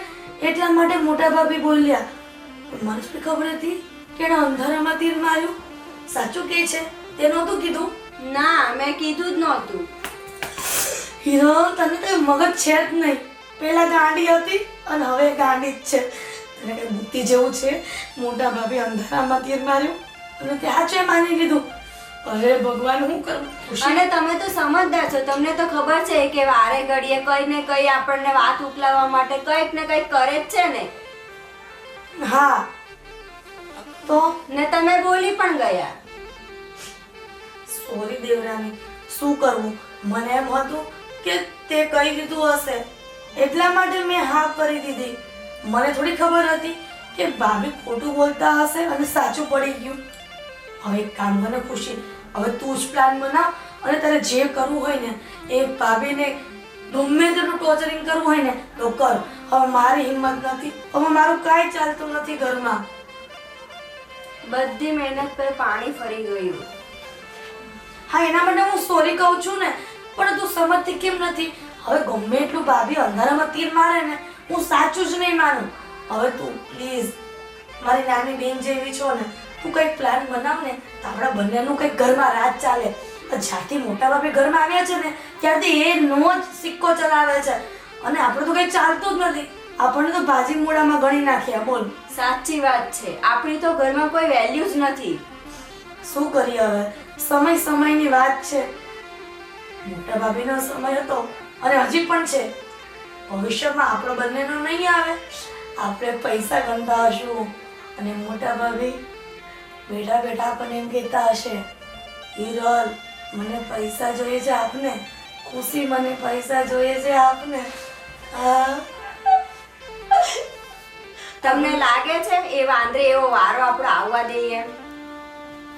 એટલા માટે મોટા ભાભી બોલ્યા. પણ મને શું ખબર હતી કે એને અંધારામાં તીર માર્યું? સાચું કે છે, તે નહોતું કીધું. ના મેં કીધું જ નહોતું. હીરો તને તો મગજ છે જ નહીં. પેલા ગાંડી હતી અને હવે ગાંડી જ છે. તને કઈ બુદ્ધિ જેવું છે? મોટા ભાભી અંધારામાં તીર માર્યું અને ત્યાં છે માની લીધું. અરે ભગવાન હું કરું? ખુશી અને તમે તો સમજદાર છો, તમને તો ખબર છે કે વારે ઘડીએ કઈ ને કઈ આપણને વાત ઉકલાવવા માટે કંઈક ને કંઈક કરે જ છે ને. હા તો ને તમે બોલી પણ ગયા. સોરી દેવરાની, શું કરવું? મને એમ હતું કે તે કહી દીધું હશે એટલા માટે મેં હા કરી દીધી. મને થોડી ખબર હતી કે ભાભી ખોટું બોલતા હશે અને સાચું પડી ગયું. હવે એક કામ કરે ખુશી, હવે તું જ પ્લાન બનાવ અને તારે જે કરવું હોય ને એ ભાભીને ગમે તેટલું ટોર્ચરિંગ કરવું હોય ને તો કર. હવે મારી હિંમત નથી, હવે મારું કાંઈ ચાલતું નથી ઘરમાં. બધી મહેનત પર પાણી ફરી ગયું. હા, એના માટે હું સોરી કહું છું ને, પણ તું સમજતી કેમ નથી? હવે ગમે એટલું ભાભી અંધારામાં તીર મારે ને હું સાચું જ નહીં માનું. હવે તું પ્લીઝ મારી નાની બેન જેવી છો ને, તું કંઈક પ્લાન બનાવ ને તો આપણા બંનેનું કંઈક ઘરમાં રાજ ચાલે. જ્યારથી મોટા ભાભી ઘરમાં આવ્યા છે ને ત્યારથી એ નો જ સિક્કો ચલાવે છે અને આપણે તો કંઈ ચાલતું જ નથી. આપણને તો ભાજી મૂળામાં ગણી નાખ્યા. બોલ, સાચી વાત છે, આપણી તો ઘરમાં કોઈ વેલ્યુ જ નથી. શું કરીએ હવે? સમય સમયની વાત છે. મોટા ભાભીનો સમય હતો અને હજી પણ છે. ભવિષ્યમાં આપણો બંનેનો નહીં આવે. આપણે પૈસા ગણતા હશું અને મોટા ભાભી બેઠા બેઠા આપણને એમ કહેતા હશે, હિરલ મને પૈસા જોઈએ છે આપને, ખુશી મને પૈસા જોઈએ છે આપને. તમને લાગે છે એ વાંદરે એવો વારો આપણો આવવા દઈએ?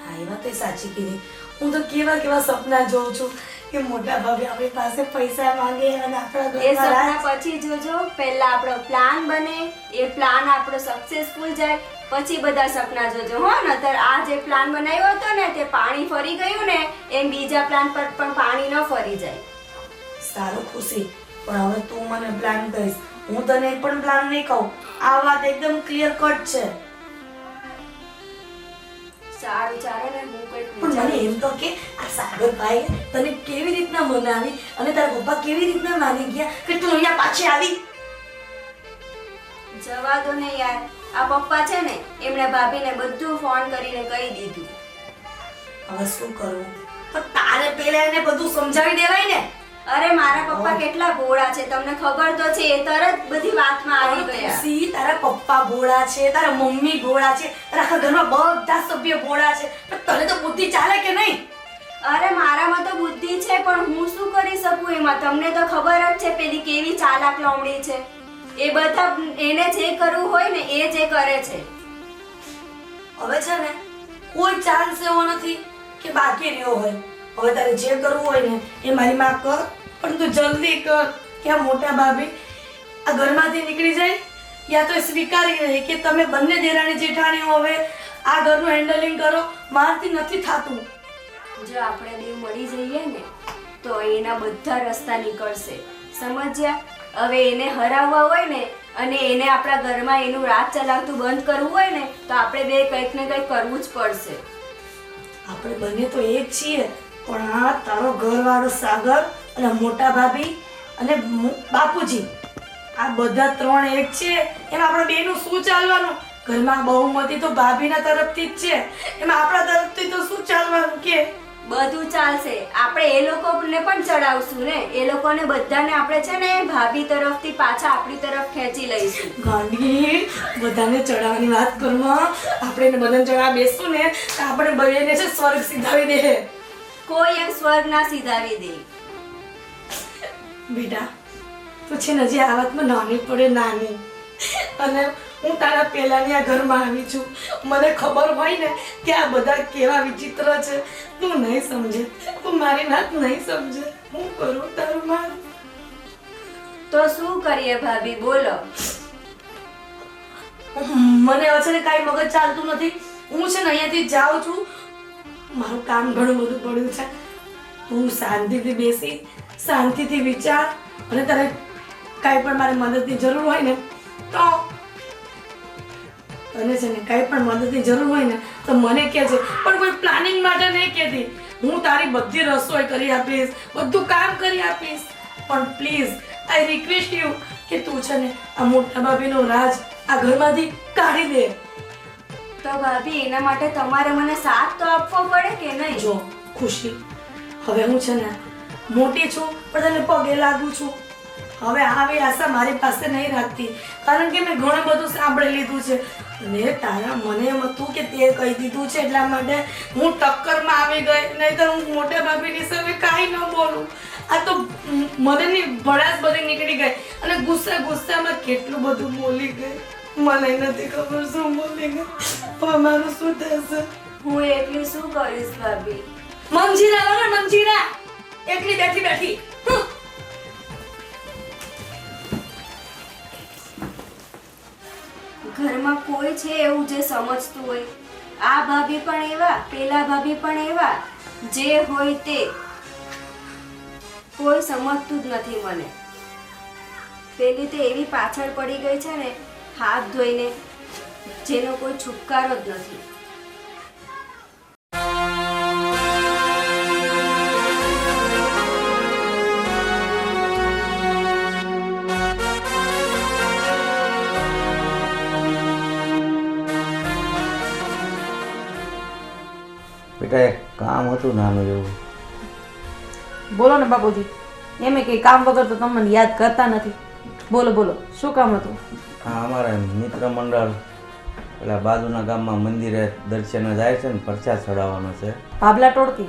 હા, એ વાત એ સાચી કીધી. હું તો કેવા કેવા સપના જોઉં છું કે મોટા ભાભી આપણી પાસે પૈસા માંગે અને આપણા એ ઘરમાં રાજ. સપના પછી જોજો, પહેલા આપણો પ્લાન બને, એ પ્લાન આપણો સક્સેસફુલ જાય, પછી બધા સપના જોજો. હો, નતર આ જે પ્લાન બનાવ્યો હતો ને તે પાણી ફરી ગયું ને એમ બીજા પ્લાન પર પણ પાણી ન ફરી જાય. સારું ખુશી, પણ હવે તું મને પ્લાન કહીશ, હું તને એક પણ પ્લાન નહીં કહું. આ વાત એકદમ ક્લિયર કટ છે. સારું, ચાલો ને હું કંઈક પણ મને વિચારું. એમ તો કે આ સાગરભાઈ તને કેવી રીતના મનાવી અને તારા પપ્પા કેવી રીતના માની ગયા કે તું અહીંયા પાછી આવી? જવા દો ને યાર, આ પપ્પા છે ને એમણે ભાભીને બધું ફોન કરીને કહી દીધું. હવે શું કરવું? તો તારે પહેલા એને બધું સમજાવી દેવાય ને. અરે મારા પપ્પા કેટલા ભોળા છે તમને ખબર તો છે, એ તરત બધી વાતમાં આવી ગયા. ખુશી, તારા પપ્પા ભોળા છે, તારા મમ્મી ભોળા છે, તારા આખા ઘરમાં બધા સભ્ય ભોળા છે, પણ તને તો બુદ્ધિ ચાલે કે નહીં? અરે મારામાં તો બુદ્ધિ છે પણ હું શું કરી શકું એમાં? તમને તો ખબર જ છે પેલી કેવી ચાલાક લોમડી છે. એ બધા એને જે કરવું હોય ને એ જે કરે છે. હવે છે ને કોઈ ચાન્સ એવો નથી કે બાકી રહ્યો હોય. હવે તારે જે કરવું હોય ને એ મારી માં કર, પણ તું જલ્દી કર કે આ મોટા ભાભી આ ઘરમાંથી નીકળી જાય, યા તો એ સ્વીકારી રહે કે તમે બંને દેરાણી જેઠાણીઓ હવે આ ઘરનું હેન્ડલિંગ કરો. મારથી નથી થતું. જો આપણે બે મળી જઈએ ને તો એના બધા રસ્તા નીકળશે, સમજ્યા? હવે એને હરાવવા હોય ને અને એને આપણા ઘરમાં એનું રાજ ચલાવતું બંધ કરવું હોય ને તો આપણે બે કંઈક ને કંઈક કરવું જ પડશે. આપણે બંને તો એક છીએ, પણ આ તારો ઘરવાળો સાગર અને મોટા ભાભી અને બાપુજી આ બધા ત્રણ એક છે. એમાં આપણે બેનું શું ચાલવાનું? ઘરમાં બહુમતી તો ભાભીના તરફથી જ છે, એમાં આપણા તરફથી તો શું ચાલવાનું? કે બધું ચાલશે, આપણે એ લોકોને પણ ચડાવશું ને. એ લોકોને બધાને આપણે છે ને ભાભી તરફથી પાછા આપણી તરફ ખેંચી લઈશું. ગાંડી, બધાને ચડાવવાની વાત કરમાં આપણે એને બધાને ચડાવવા બેસું ને તો આપણે બંનેને છે સ્વર્ગ સીધાવી દે. કોઈ એમ સ્વર્ગ ના સીધાવી દે. બેટા તું છે ને હજી આ વાતમાં નાની પડે, નાની. અને હું તારા પહેલાની આ ઘરમાં આવી છું, મને ખબર હોય ને કે આ બધા કેવા વિચિત્ર છે. તું નહીં સમજે, તું મારી વાત નહીં સમજે. હું કરું તારું માં? તો શું કરીએ ભાભી, બોલો. મને હવે છે ને કાંઈ મગજ ચાલતું નથી. હું છે ને અહીંયાથી જાઉં છું, મારું કામ ઘણું બધું પડ્યું છે. તું શાંતિથી બેસી શાંતિથી વિચાર, અને તારે કાંઈ પણ મારે મદદની જરૂર હોય ને તો તને છે ને કાંઈ પણ મદદની જરૂર હોય ને તો મને કહેજે, પણ કોઈ પ્લાનિંગ માટે નહીં કહેજે. કહેતી, હું તારી બધી રસોઈ કરી આપીશ, બધું કામ કરી આપીશ, પણ પ્લીઝ આઈ રિક્વેસ્ટ યુ કે તું છે ને આ મોટા ભાભીનો રાજ આ ઘરમાંથી કાઢી દે. તો ભાભી એના માટે તમારે મને સાથ તો આપવો પડે કે નહીં? જો ખુશી, હવે હું છે ને મોટી છું પણ તને પગે લાગુ છું. હવે આવી આશા મારી પાસે નહીં રાખતી, કારણ કે મેં ઘણું બધું સાંભળી લીધું છે અને તારા મને એમ હતું કે તે કહી દીધું છે એટલા માટે હું ટક્કરમાં આવી ગઈ, નહીંતર હું મોટા ભાભીની સામે કાંઈ ન બોલું. આ તો મદનની ભડાસ બધી નીકળી ગઈ અને ગુસ્સામાં કેટલું બધું બોલી ગઈ. મને નથી ખબર શું બોલી ગઈ. હવે મારું શું થશે? હું એકલી શું કરીશ ભાભી? મંજીરા લો ને મંજીરા, એકલી બેઠી બેઠી. ઘરમાં કોઈ છે એવું જે સમજતું હોય? આ ભાભી પણ એવા, પેલા ભાભી પણ એવા, જે હોય તે કોઈ સમજતું જ નથી મને. પેલી તે એવી પાછળ પડી ગઈ છે ને હાથ ધોઈને, જેનો કોઈ છુટકારો જ નથી. બેટા એક કામ હતું નાનું એવું. બોલો ને બાપુજી, એમ કે કામ વગર તો તમને યાદ કરતા નથી. બોલો બોલો, શું કામ હતું? આ અમારા મિત્ર મંડળ પેલા બાજુના ગામમાં મંદિરે દર્શને જાય છે ને પ્રસાદ ચડાવવાનો છે. ભાભલા ટોળકી?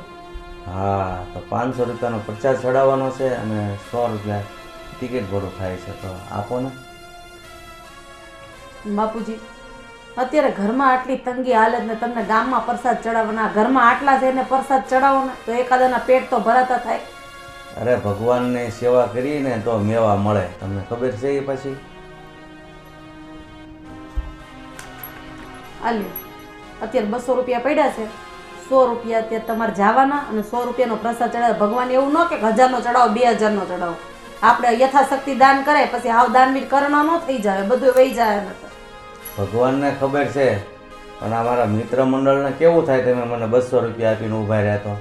હા, તો 500 રૂપિયાનો પ્રસાદ ચડાવવાનો છે અને 100 રૂપિયા ટિકિટ ભરું થાય છે, તો આપો ને. બાપુજી, અત્યારે ઘરમાં આટલી તંગી હાલત ને તમને ગામમાં પ્રસાદ ચડાવવાના, ઘરમાં આટલા છે ને પ્રસાદ ચડાવવાના, તો એકાદાના પેટ તો ભરાતા થાય. અરે ભગવાનની સેવા કરીને તો મેવા મળે, તમને ખબર છે એ પછી. આલ્યો, અત્યારે 200 રૂપિયા પડ્યા છે, 100 રૂપિયા અત્યારે તમારે જવાના અને 100 રૂપિયાનો પ્રસાદ ચડાવે. ભગવાન એવું ન કે 1000નો ચડાવો 2000નો ચડાવો. આપણે યથાશક્તિ દાન કરે પછી હાવ દાનવીર કરના ન થઈ જાય, બધું વહી જાય. ભગવાનને ખબર છે, પણ અમારા મિત્ર મંડળને કેવું થાય તમે મને 200 રૂપિયા આપીને ઊભા રહ્યા તો?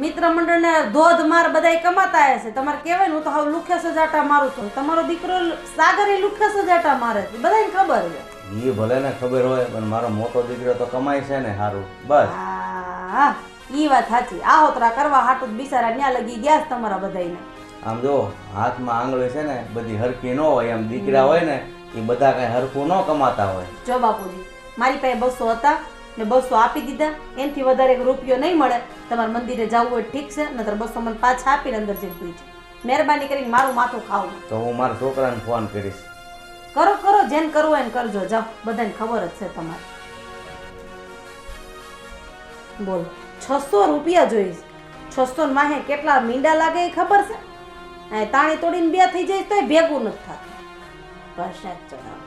મિત્ર મંડળને ધોધ માર બધાય કમાતા હશે. તમારે કહેવાય ને હું તો હાવ લુખે સજાટા મારું છું. તમારો દીકરો સાગર એ લુખે સજાટા મારે છે, બધાને ખબર છે. એ ભલે ને ખબર હોય, પણ મારો મોટો દીકરો તો કમાય છે ને સારું, બસ. હા, ઈ વાત સાચી. આહોતરા કરવા હાટું બિચારા ન્યા લગી ગયા છે તમારા બધાયને. આમ જો હાથમાં આંગળી છે ને બધી હરખી ન હોય, એમ દીકરા હોય ને એ બધા કઈ હરખું ન કમાતા હોય. જો બાપુજી, મારી પાસે 200 હતા ને 200 આપી દીધા, એનાથી વધારે એક રૂપિયો નહીં મળે. તમારે મંદિરે જવું હોય ઠીક છે, નતર 200 મને પાછા આપીને અંદર જઈને પૂછ. મહેરબાની કરીને મારું માથું ખાવું. તો હું મારા છોકરાને ફોન કરીશ. કરો કરો, જેને કરવું હોય એને કરજો. જાઓ, બધાને ખબર જ છે તમારે. બોલો, 600 રૂપિયા જોઈશ. 600 ને માહે કેટલા મીંડા લાગે એ ખબર છે? આ તાણી તોડીને બે થઈ જાય તોય ભેગું નથી થતું. પ્રસાદ ચડાવે.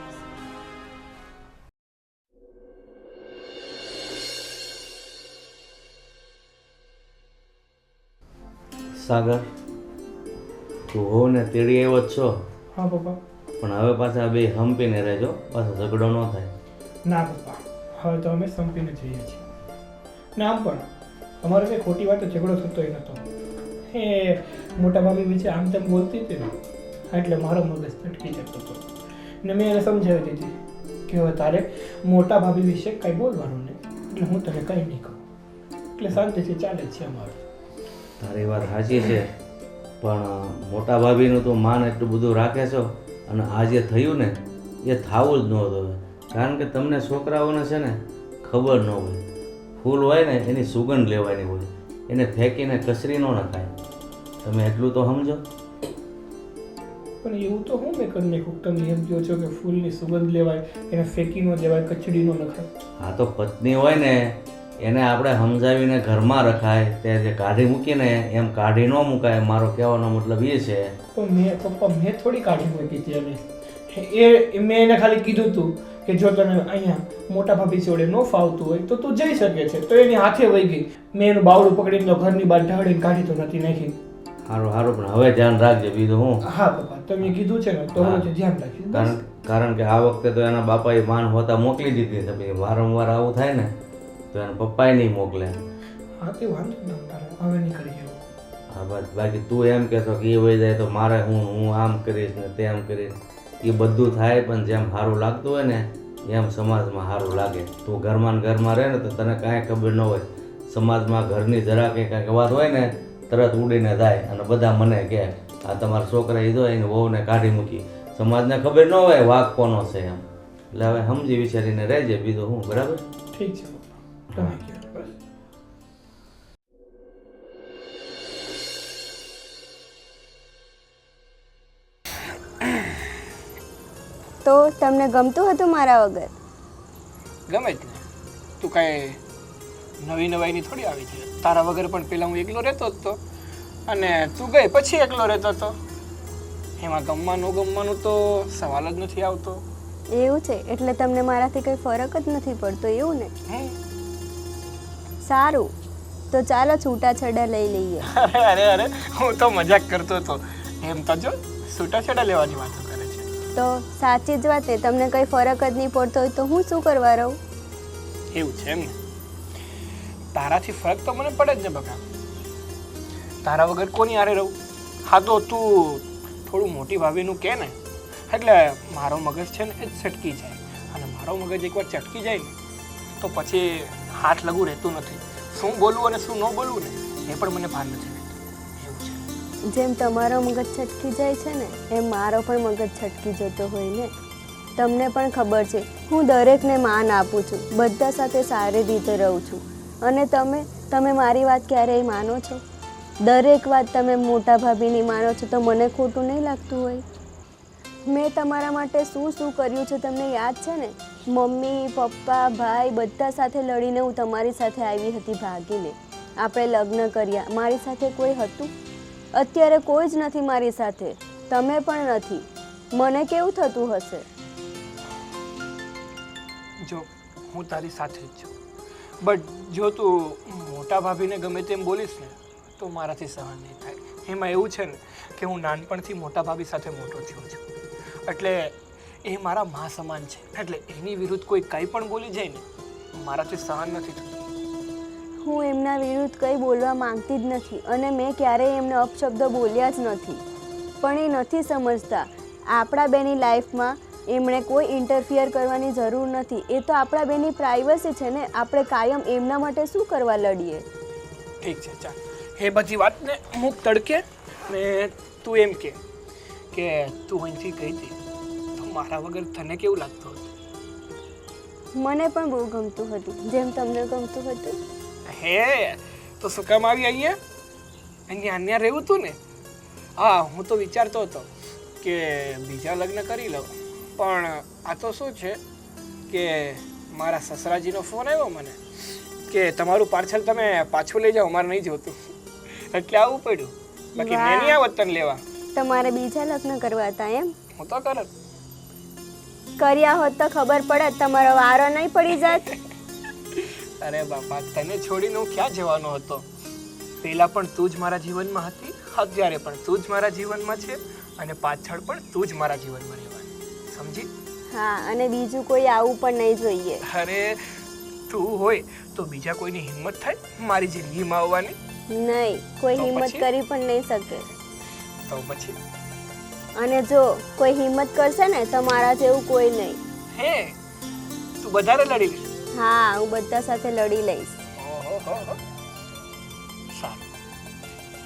સાગર, તું હોવ ને તેડી આવ્યો જ છો, હા પપ્પા. પણ હવે પાછા બે હંપીને રહેજો, પાછો ઝઘડો ન થાય. ના પપ્પા, હવે તો અમે સંપીને જઈએ છીએ. ને આમ પણ અમારે કંઈ ખોટી વાત ઝઘડો થતોય નહોતો. એ મોટા ભાભી વિશે આમ તેમ બોલતી હતી ને, એટલે મારો મગજ ભટકી જતો હતો. ને મેં એને સમજાવી દીધી કે હવે તારે મોટા ભાભી વિશે કંઈ બોલવાનું નહીં, એટલે હું તને કંઈ નહીં કહું. એટલે શાંતિથી ચાલે જ છે અમારું. તારી વાત સાચી છે, પણ મોટા ભાભીનું તું માન એટલું બધું રાખે છો, અને આ જે થયું ને એ થવું જ નહોતું. કારણ કે તમને છોકરાઓને છે ને ખબર ન હોય, ફૂલ હોય ને એની સુગંધ લેવાની હોય, એને ફેંકીને કચરી ન નખાય. તમે એટલું તો સમજો. પણ એવું તો હું મેં કરી નાખ્યું? તમે એમ કહો છો કે ફૂલની સુગંધ લેવાય, એને ફેંકી ન દેવાય, કચડી ન નખાય. આ તો પત્ની હોય ને એને આપણે સમજાવીને ઘરમાં રખાય, તે જે કાઢી મૂકીને એમ કાઢી ન મુકાય. મારો કહેવાનો મતલબ એ છે. પણ મેં પપ્પા મેં થોડી કાઢી મૂકી હતી એને. મેં એને ખાલી કીધું હતું કે જો તને અહીંયા મોટા ભાભી જોડે ન ફાવતું હોય તો તું જઈ શકે છે. તો એની હાથે વહી ગઈ. મેં એનું બાવડું પકડીને તો ઘરની બહાર ઢાળીને કાઢી તો નથી નાખી. સારું સારું, પણ હવે ધ્યાન રાખજે. બીજું હું? હા પપ્પા, તમે કીધું છે ને તો હવે ધ્યાન રાખીશ. કારણ કે આ વખતે તો એના બાપાએ માન હોતા મોકલી દીધી. તમે વારંવાર આવું થાય ને તો એના પપ્પાએ નહીં મોકલે. હા તે વાંધો નહીં તારે હવે નહીં કરી જવું. હા બસ બાકી તું એમ કહેશો કે એ વહી જાય તો મારે હું આમ કરીશ ને તેમ કરીશ, એ બધું થાય પણ જેમ સારું લાગતું હોય ને એમ સમાજમાં સારું લાગે. તું ઘરમાં ને ઘરમાં રહે ને તો તને કાંઈ ખબર ન હોય, સમાજમાં ઘરની જરા કંઈ કાંઈક વાત હોય ને તરત ઉડીને જાય અને બધા મને કહે આ તમારા છોકરા એ જો એને વહુને કાઢી મૂકી. સમાજને ખબર ન હોય વાઘ કોનો છે એમ. એટલે હવે સમજી વિચારીને રહેજે, બીજું હું બરાબર. ઠીક છે પપ્પા, તમે કહો બસ. તો તમને ગમતું હતું મારા વગર? ગમે જ ને, તું કાંઈ નવી નવાઈની થોડી આવી છે. તારા વગર પણ પહેલાં હું એકલો રહેતો જ તો, અને તું ગઈ પછી એકલો રહેતો હતો. એમાં ગમવાનું તો સવાલ જ નથી આવતો. એવું છે, એટલે તમને મારાથી કંઈ ફરક જ નથી પડતો એવું ને? હમ. સારું, તો ચાલો છૂટાછેડા લઈ લઈએ. અરે હું તો મજાક કરતો હતો. એમ તો જો છૂટાછેડા લેવાની વાતો કરે છે. તો સાચી જ વાત ને, તમને કંઈ ફરક જ નહીં પડતો હોય તો હું શું કરવા રહું? એવું છે એમ ને? તારાથી ફરક તો મને પડે જ ને બકા. તારા વગર કોની હારે રહું? હા તો તું થોડું મોટી ભાભીનું કહે ને, એટલે મારો મગજ છે ને એ છટકી જાય. અને મારો મગજ એકવાર ચટકી જાય ને તો પછી હાથ લગું રહેતું નથી. શું બોલવું અને શું ન બોલવું ને એ પણ મને ભાન નથી રહેતું. એવું છે. જેમ તમારો મગજ છટકી જાય છે ને એમ મારો પણ મગજ છટકી જતો હોય ને. તમને પણ ખબર છે હું દરેકને માન આપું છું, બધા સાથે સારી રીતે રહું છું. અને તમે મારી વાત ક્યારેય માનો છો? દરેક વાત તમે મોટા ભાભીની માનો છો તો મને ખોટું નહીં લાગતું હોય? મેં તમારા માટે શું શું કર્યું છે તમને યાદ છે ને? મમ્મી પપ્પા ભાઈ બધા સાથે લડીને હું તમારી સાથે આવી હતી ભાગીને. આપણે લગ્ન કર્યા, મારી સાથે કોઈ હતું? અત્યારે કોઈ જ નથી મારી સાથે, તમે પણ નથી. મને કેવું થતું હશે? જો હું તારી સાથે જ છું, બટ જો તું મોટા ભાભીને ગમે તેમ બોલીશ ને તો મારાથી સહન નહીં થાય. એમાં એવું છે ને કે હું નાનપણથી મોટા ભાભી સાથે મોટો થયો છું, એટલે એ મારા મા સમાન છે. એટલે એની વિરુદ્ધ કોઈ કંઈ પણ બોલી જાય ને મારાથી સહન નથી થતું. હું એમના વિરુદ્ધ કંઈ બોલવા માંગતી જ નથી અને મેં ક્યારેય એમને અપશબ્દ બોલ્યા જ નથી. પણ એ નથી સમજતા, આપણા બેની લાઈફમાં એમણે કોઈ ઇન્ટરફિયર કરવાની જરૂર નથી. એ તો આપણા બેની પ્રાઇવસી છે ને, આપણે કાયમ એમના માટે શું કરવા લડીએ? ઠીક છે ચાલ, એ બધી વાતને મૂક તડકે. ને તું એમ કે તું અહીંથી ગઈ હતી તો મારા વગર તને કેવું લાગતું હતું? મને પણ બહુ ગમતું હતું, જેમ તમને ગમતું હતું. હે તો શું કામ આવી અહીંયા રહેવું હતું ને? હા, હું તો વિચારતો હતો કે બીજા લગ્ન કરી લઉં, પણ આ તો શું છે કે મારા સસરાજીનો ફોન આવ્યો મને કે તમારું પાર્સલ તમે પાછું લઈ જાઓ, મારે નહીં જોતું. એટલે આવવું પડ્યું, બાકી મેં નહીં આવત તને લેવા. તમારે બીજા લગ્ન કરવા હતા એમ? હું તો કરત. કર્યા હોત તો ખબર પડે, તમારો વારો નહીં પડી જાત. અરે બાપા, તને છોડીને હું ક્યાં જવાનો હતો? પહેલા પણ તું જ મારા જીવનમાં હતી, અત્યારે પણ તું જ મારા જીવનમાં છે, અને પાછળ પણ તું જ મારા જીવનમાં રહેવાની, સમજી? હા, અને બીજું કોઈ આવું પણ નહીં જોઈએ. અરે તું હોય તો બીજા કોઈની હિંમત થાય મારી જિંદગીમાં આવવાની? નહીં, કોઈ તો હિંમત પછી? કરી પણ નહીં શકે. તો પછી અને જો કોઈ હિંમત કરશે ને તો મારા જેવું કોઈ નહીં. હે તું વધારે લડી લઈશ? હા, હું બધા સાથે લડી લઈશ. ઓહો, સારું.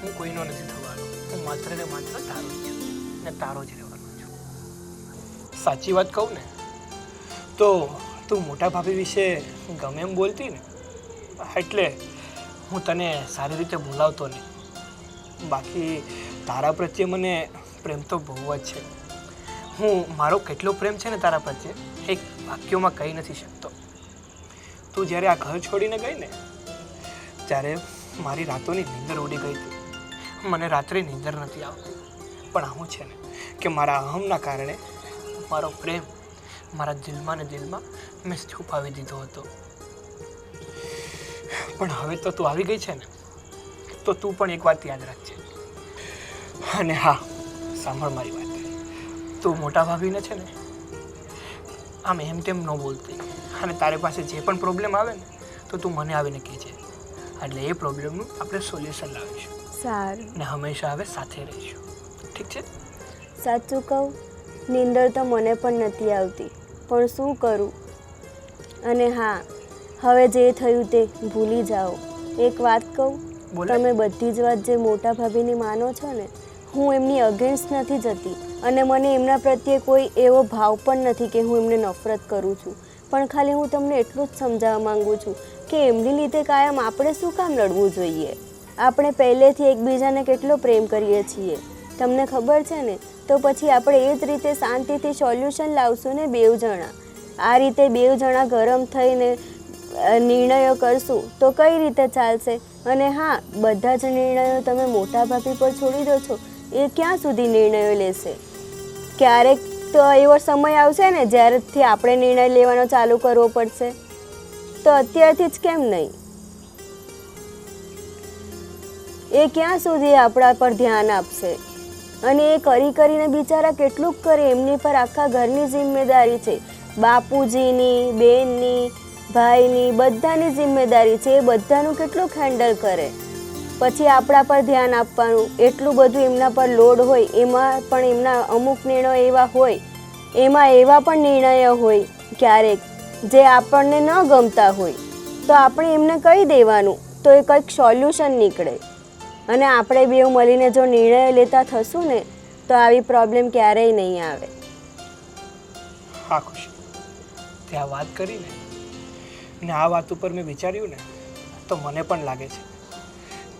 હું કોઈનો નથી થવાનો, હું માત્ર ને માત્ર તારો જ છું ને તારો જ રહેવાનો છું. સાચી વાત કહું ને તો તું મોટા ભાભી વિશે ગમે એમ બોલતી ને, એટલે હું તને સારી રીતે બોલાવતો નહીં. બાકી તારા પ્રત્યે મને પ્રેમ તો બહુ જ છે. હું મારો કેટલો પ્રેમ છે ને તારા પ્રત્યે એક વાક્યોમાં કહી નથી શકતો. તું જ્યારે આ ઘર છોડીને ગઈ ને ત્યારે મારી રાતોની નીંદર ઉડી ગઈ હતી. મને રાત્રે નીંદર નથી આવતી. પણ આવું છે ને કે મારા અહમના કારણે મારો પ્રેમ મારા દિલમાં ને દિલમાં મેં છુપાવી દીધો હતો. પણ હવે તો તું આવી ગઈ છે ને તો તું પણ એક વાત યાદ રાખજે. અને હા, સાંભળ મારી વાત. તું મોટા ભાભીને છે ને આમ એમ તેમ ન બોલતી, અને તારી પાસે જે પણ પ્રોબ્લેમ આવે ને તો તું મને આવીને કહેજે. એટલે એ પ્રોબ્લેમનું આપણે સોલ્યુશન લાવીશું સારું. અને હંમેશા હવે સાથે રહીશું. ઠીક છે? સાચું કહું, નીંદર તો મને પણ નથી આવતી, પણ શું કરું? અને હા, હવે જે થયું તે ભૂલી જાઓ. એક વાત કહું, બોલો. તમે બધી જ વાત જે મોટા ભાભીની માનો છો ને, હું એમની અગેન્સ્ટ નથી જતી અને મને એમના પ્રત્યે કોઈ એવો ભાવ પણ નથી કે હું એમને નફરત કરું છું. પણ ખાલી હું તમને એટલું જ સમજાવવા માંગુ છું કે એમની લીધે કાયમ આપણે શું કામ લડવું જોઈએ? આપણે પહેલેથી એકબીજાને કેટલો પ્રેમ કરીએ છીએ, તમને ખબર છે ને? તો પછી આપણે એ જ રીતે શાંતિથી સોલ્યુશન લાવશું ને બેઉ જણા. આ રીતે બેઉ જણા ગરમ થઈને નિર્ણયો કરશું તો કઈ રીતે ચાલશે? અને હા, બધા જ નિર્ણયો તમે મોટા ભાભી પર છોડી દો છો, એ ક્યાં સુધી નિર્ણયો લેશે? ક્યારેક તો એવો સમય આવશે ને જ્યારેથી આપણે નિર્ણય લેવાનો ચાલુ કરવો પડશે, તો અત્યારથી જ કેમ નહીં? એ ક્યાં સુધી આપણા પર ધ્યાન આપશે? અને એ કરીને બિચારા કેટલુંક કરે, એમની પર આખા ઘરની જિમ્મેદારી છે, બાપુજીની, બેનની, ભાઈની, બધાની જિમ્મેદારી છે. એ બધાનું કેટલુંક હેન્ડલ કરે, પછી આપણા પર ધ્યાન આપવાનું. એટલું બધું એમના પર લોડ હોય, એમાં પણ એમના અમુક નિર્ણયો એવા હોય, એમાં એવા પણ નિર્ણયો હોય ક્યારેક જે આપણને ન ગમતા હોય, તો આપણે એમને કહી દેવાનું, તો એ કંઈક સોલ્યુશન નીકળે. અને આપણે બેઉ મળીને જો નિર્ણયો લેતા થશું ને, તો આવી પ્રોબ્લેમ ક્યારેય નહીં આવે. હા ખુશી, તે આ વાત કરીને ને આ વાત ઉપર મેં વિચાર્યું ને, તો મને પણ લાગે છે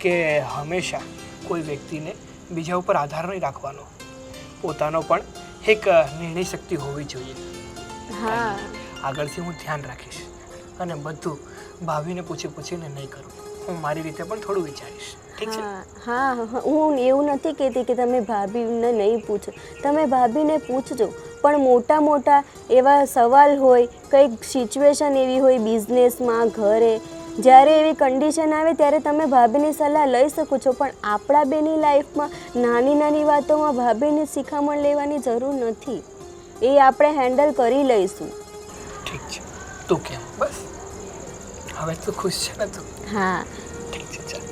કે હંમેશા કોઈ વ્યક્તિને બીજા ઉપર આધાર નહીં રાખવાનો, પોતાનો પણ એક નિર્ણય શક્તિ હોવી જોઈએ. હા, આગળથી હું ધ્યાન રાખીશ અને બધું ભાભીને પૂછીને નહીં કરું. હું મારી રીતે પણ થોડું વિચારીશ. ઠીક છે? હા, હું એવું નથી કહેતી કે તમે ભાભીને નહીં પૂછો, તમે ભાભીને પૂછજો, પણ મોટા મોટા એવા સવાલ હોય, કંઈક સિચ્યુએશન એવી હોય બિઝનેસમાં, ઘરે, જ્યારે એવી કન્ડિશન આવે ત્યારે તમે ભાભીની સલાહ લઈ શકો છો. પણ આપણા બેની લાઈફમાં નાની નાની વાતોમાં ભાભીની શિખામણ લેવાની જરૂર નથી. એ આપણે હેન્ડલ કરી લઈશું. ઠીક છે, તું કેમ? બસ હવે તું ખુશ છે ને? તું હા. ઠીક છે, ચાલ.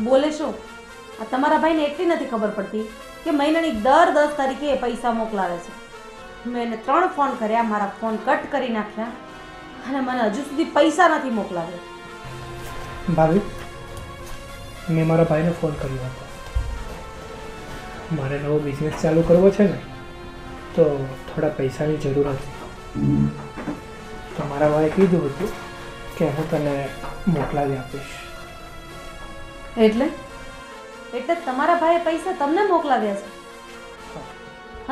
બોલે શું? આ તમારા ભાઈને એટલી નથી ખબર પડતી કે મહિનાની દર 10 તારીખે એ પૈસા મોકલાવે છે. મેં એને 3 ફોન કર્યા, મારા ફોન કટ કરી નાખ્યા અને મને હજુ સુધી પૈસા નથી મોકલાવ્યા. ભાભી, મેં મારા ભાઈને ફોન કર્યો હતો. મારે નવો બિઝનેસ ચાલુ કરવો છે ને, તો થોડા પૈસાની જરૂર હતી. તો મારા ભાઈએ કીધું હતું કે હું તને મોકલાવી આપીશ. એટલે એટલે તમારા ભાઈએ પૈસા તમને મોકલાવ્યા છે,